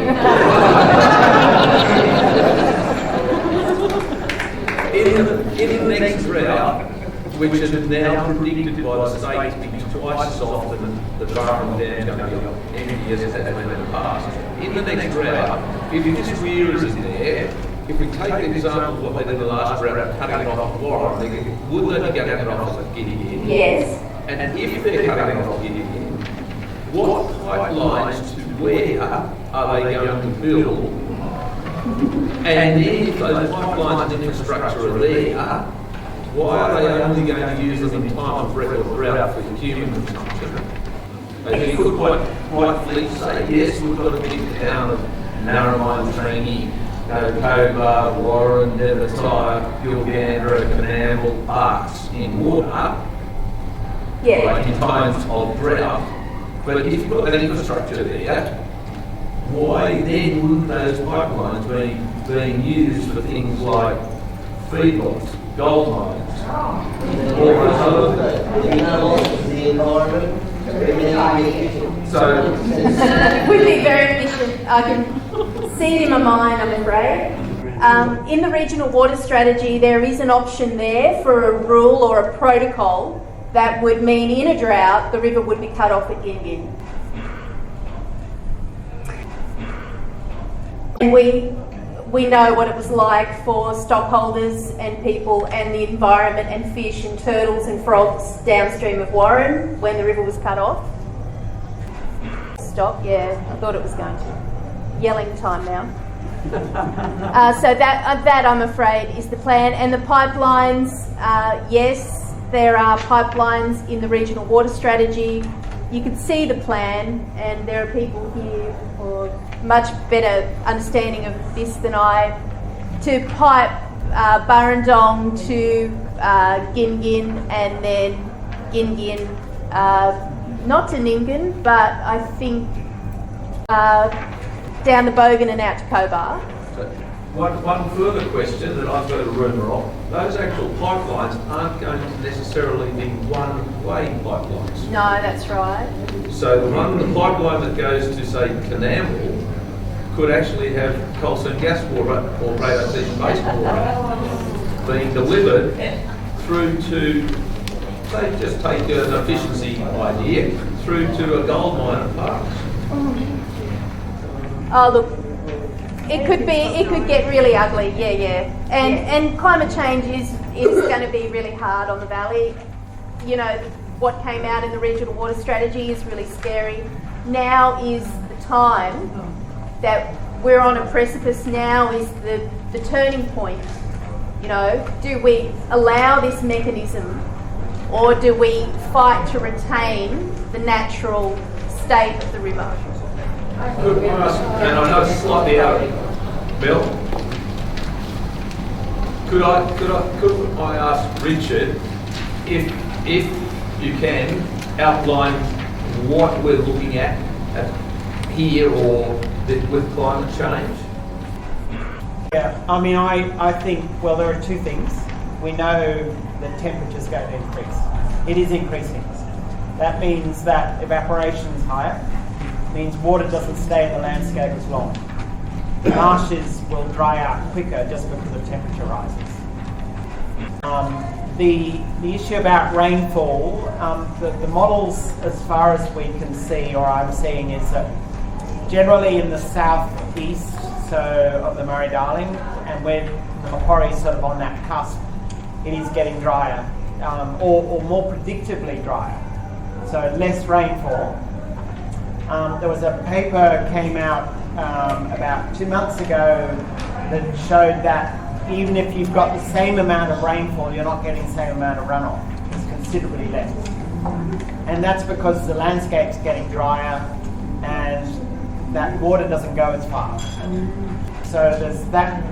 In the next drought, which is now predicted by the state to be twice as often the Barham Dam's going to be empty as it has been in the past. In the next drought, if this weir isn't there, if we take the example of what they did in the last drought, cutting it off Warren, would they be cutting it off at GinGin? Yes. And if they're cutting it off GinGin, what pipelines to where are they going to build? And then if those pipelines and infrastructure are there, why are they only going to use them in time of record drought for human consumption? And you could quite rightfully say, yes, we've got a big town of Narromine, Trangie, Talbragar, Warren, Devertire, Gilgandra, Canamble, Parks in water, in times of drought. But if you've got that infrastructure there, why then wouldn't those pipelines be being used for things like feedlots, gold mines, all those other the environment? So it would be very efficient. I can see it in my mind, I'm afraid. In the regional water strategy, there is an option there for a rule or a protocol that would mean in a drought the river would be cut off at GinGin. And we know what it was like for stockholders and people and the environment and fish and turtles and frogs downstream of Warren when the river was cut off. Stop, yeah, I thought it was going to. Yelling time now. So that I'm afraid is the plan. And the pipelines, yes, there are pipelines in the regional water strategy. You can see the plan, and there are people here who are much better understanding of this than I, to pipe Burrendong to GinGin and then GinGin, not to Nyngan, but I think down the Bogan and out to Cobar. One further question that I've got a rumour of, those actual pipelines aren't going to necessarily be one-way pipelines. No, that's right. So the pipeline that goes to, say, Canamble could actually have coal seam gas water or radioactive-based water being delivered through to, say, just take an efficiency idea, through to a gold mine at Parks. Oh, look, it could get really ugly, yeah. And climate change is going to be really hard on the valley. You know, what came out in the regional water strategy is really scary. Now is the time that we're on a precipice. Now is the turning point. You know, do we allow this mechanism, or do we fight to retain the natural state of the river? Could I ask, and I know it's slightly out, Bill, could I ask Richard if you can outline what we're looking at here or with climate change? Yeah, I mean, I think, well, there are two things. We know that temperature's going to increase. It is increasing. That means that evaporation is higher. Means water doesn't stay in the landscape as long. The marshes will dry out quicker just because the temperature rises. The issue about rainfall, the models, as far as we can see, or I'm seeing, is that generally in the southeast, so of the Murray-Darling, and where the Macquarie is sort of on that cusp, it is getting drier, or more predictably drier. So less rainfall. There was a paper came out about 2 months ago that showed that even if you've got the same amount of rainfall, you're not getting the same amount of runoff. It's considerably less. And that's because the landscape's getting drier and that water doesn't go as far. So there's that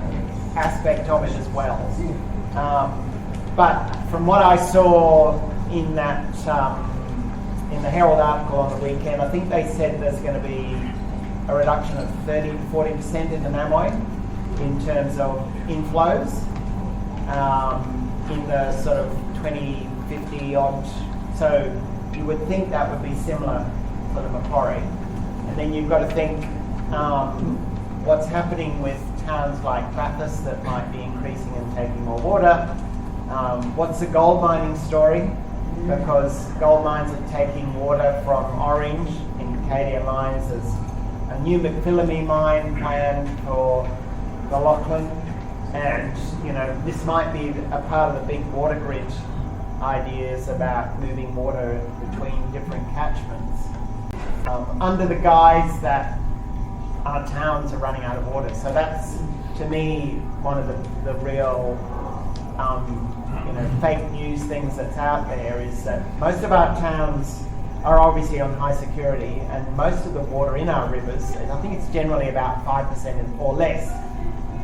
aspect of it as well. But from what I saw in that in the Herald article on the weekend, I think they said there's going to be a reduction of 30 to 40% in the Namoi in terms of inflows in the sort of 2050 odd. So you would think that would be similar for the Macquarie. And then you've got to think what's happening with towns like Bathurst that might be increasing and taking more water. What's the gold mining story? Because gold mines are taking water from Orange in Cadia Mines. There's a new McPhillamy mine planned for the Lachlan, and you know this might be a part of the big water grid ideas about moving water between different catchments under the guise that our towns are running out of water. So that's, to me, one of the real fake news things that's out there, is that most of our towns are obviously on high security, and most of the water in our rivers, I think it's generally about 5% or less,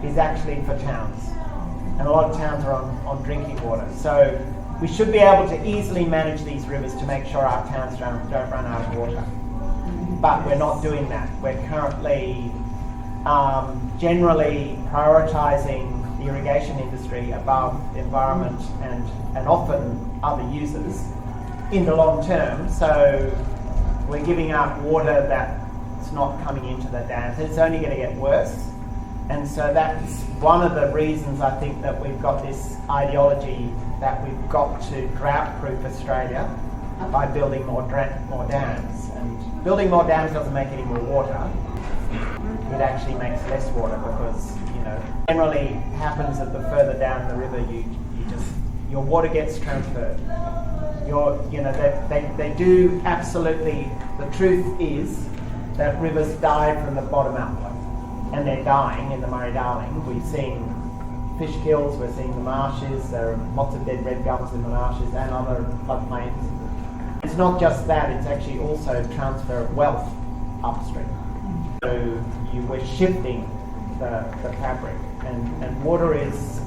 is actually for towns. And a lot of towns are on drinking water. So we should be able to easily manage these rivers to make sure our towns don't run out of water. But we're not doing that. We're currently generally prioritising the irrigation industry above the environment and often other users in the long term. So we're giving up water that's not coming into the dams. It's only going to get worse. And so that's one of the reasons I think that we've got this ideology that we've got to drought-proof Australia by building more dams. And building more dams doesn't make any more water. It actually makes less water because, generally happens that the further down the river your water gets transferred. They do absolutely. The truth is that rivers die from the bottom outward, and they're dying in the Murray-Darling. We've seen fish kills, we're seeing the marshes, there are lots of dead red gums in the marshes and other floodplains. It's not just that, it's actually also transfer of wealth upstream. So we're shifting the fabric, and water is,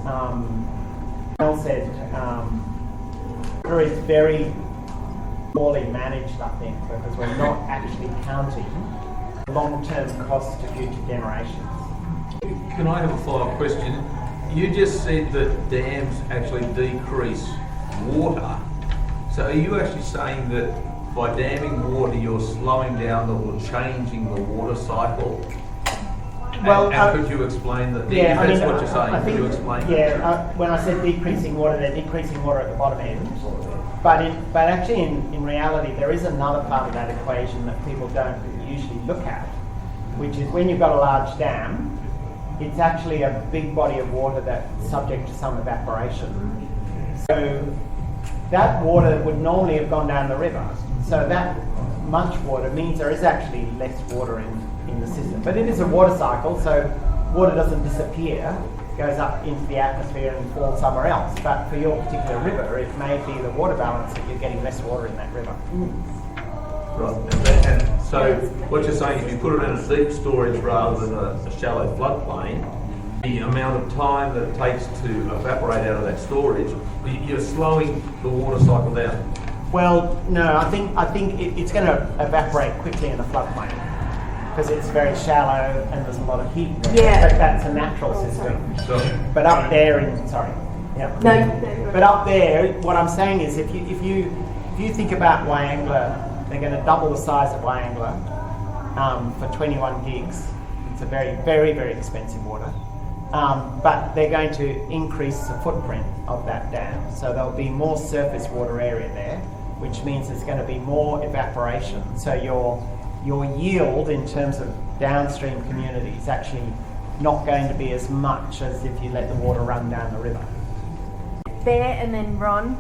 Mel said, water is very poorly managed, I think, because we're not actually counting long-term costs to future generations. Can I have a follow-up question? You just said that dams actually decrease water. So are you actually saying that by damming water you're slowing down or changing the water cycle? Well, and could you explain that? Yeah, if that's what you're saying, could you explain? Yeah, when I said decreasing water, they're decreasing water at the bottom end. But actually, in reality, there is another part of that equation that people don't usually look at, which is when you've got a large dam, it's actually a big body of water that's subject to some evaporation. So that water would normally have gone down the river. So that much water means there is actually less water in the system. But it is a water cycle, so water doesn't disappear, it goes up into the atmosphere and falls somewhere else. But for your particular river, it may be the water balance that you're getting less water in that river. Right, and so what you're saying, if you put it in a deep storage rather than a shallow floodplain, the amount of time that it takes to evaporate out of that storage, you're slowing the water cycle down. Well, no, I think it's going to evaporate quickly in a floodplain because it's very shallow and there's a lot of heat there. Yeah. But that's a natural system. But up there But up there, what I'm saying is, if you think about Wyangler, they're going to double the size of Wyangler for 21 gigs. It's a very, very, very expensive water. But they're going to increase the footprint of that dam. So there'll be more surface water area there, which means there's going to be more evaporation. So your yield in terms of downstream community is actually not going to be as much as if you let the water run down the river. There, and then Ron.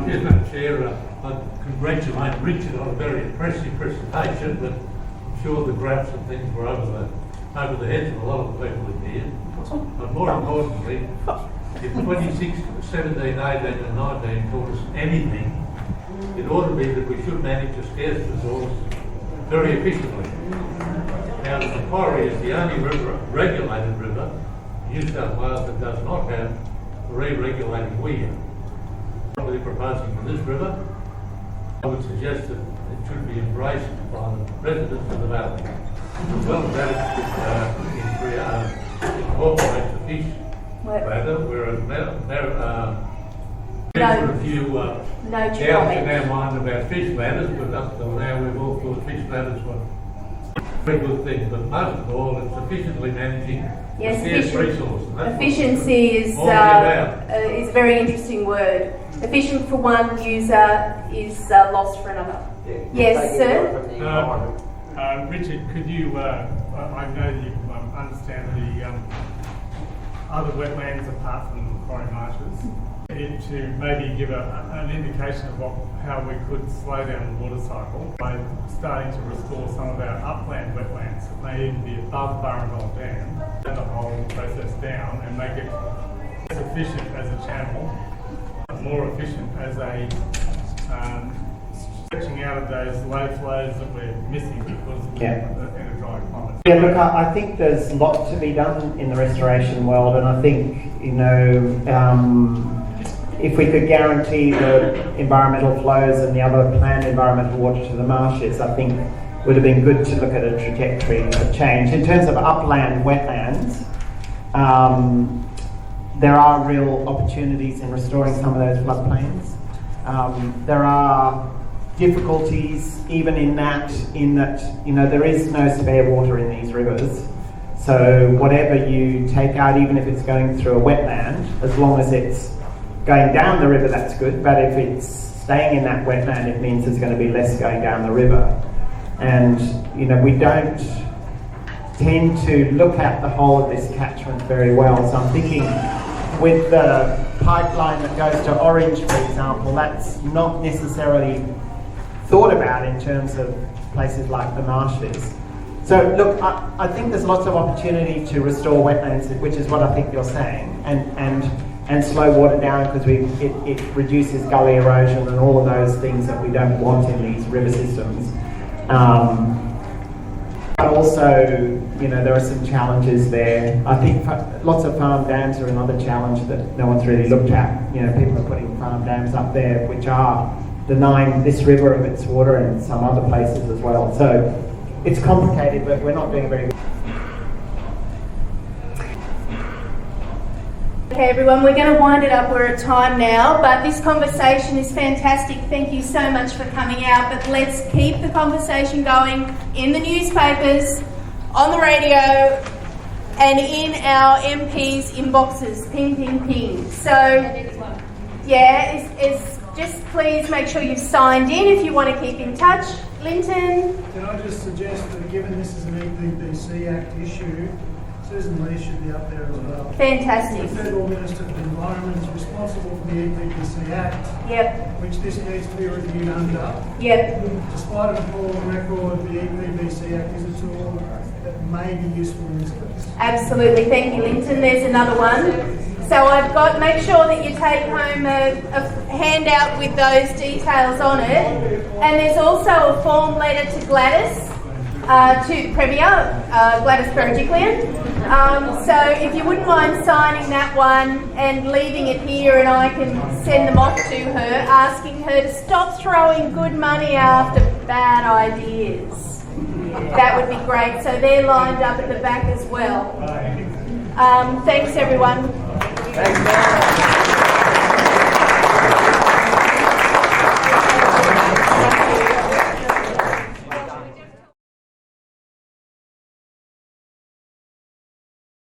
Yes, Madam Chair, I congratulate Richard on a very impressive presentation, but I'm sure the graphs and things were over the heads of a lot of the people in here. But more importantly, if 26, 17, 18 and 19 taught us anything, it ought to be that we should manage a scarce resource very efficiently. Now, the Macquarie is the only regulated river in New South Wales that does not have a re-regulating weir. What we're proposing for this river, I would suggest that it should be embraced by the residents of the valley. As well as that, it incorporates the fish ladder, whereas for a few doubts in our mind about fish ladders, but up till now we've all thought fish ladders were a very good thing. But most of all, it's efficiently managing a scarce resource. Efficiency is a very interesting word. Efficient for one user is lost for another. Yes, sir? Richard, could you, I know you understand the other wetlands apart from the Macquarie Marshes, to maybe give an indication of how we could slow down the water cycle by starting to restore some of our upland wetlands that may even be above Burrendole Dam, and the whole process down and make it less efficient as a channel, more efficient as a stretching out of those low flows that we're missing because of in a dry climate. Yeah, look, I think there's lots to be done in the restoration world, and I think, if we could guarantee the environmental flows and the other planned environmental water to the marshes, I think it would have been good to look at a trajectory of change. In terms of upland wetlands, there are real opportunities in restoring some of those floodplains. There are difficulties even in that there is no spare water in these rivers. So whatever you take out, even if it's going through a wetland, as long as it's going down the river, that's good. But if it's staying in that wetland, it means there's going to be less going down the river. And we don't tend to look at the whole of this catchment very well. So I'm thinking with the pipeline that goes to Orange, for example, that's not necessarily thought about in terms of places like the Marshes. So look, I think there's lots of opportunity to restore wetlands, which is what I think you're saying, and slow water down because it reduces gully erosion and all of those things that we don't want in these river systems. But also, there are some challenges there. I think lots of farm dams are another challenge that no one's really looked at. People are putting farm dams up there which are denying this river of its water and some other places as well. So it's complicated, but we're not doing very good. Okay, everyone, we're going to wind it up. We're at time now, but this conversation is fantastic. Thank you so much for coming out, but let's keep the conversation going in the newspapers, on the radio, and in our MPs' inboxes. Ping, ping, ping. So, yeah, it's just please make sure you've signed in if you want to keep in touch. Linton? Can I just suggest that given this is an EPBC Act issue, Susan Lee should be up there as well. Fantastic. The Federal Minister for the Environment is responsible for the EPBC Act, yep, which this needs to be reviewed under. Yep. Despite a poor record, the EPBC Act is a tool that may be useful in this case. Absolutely. Thank you, Linton. There's another one. So I've got, make sure that you take home a handout with those details on it. And there's also a form letter to Gladys, to the Premier, Gladys Berejiklian. So if you wouldn't mind signing that one and leaving it here, and I can send them off to her, asking her to stop throwing good money after bad ideas. That would be great. So they're lined up at the back as well. Thanks, everyone. Thanks,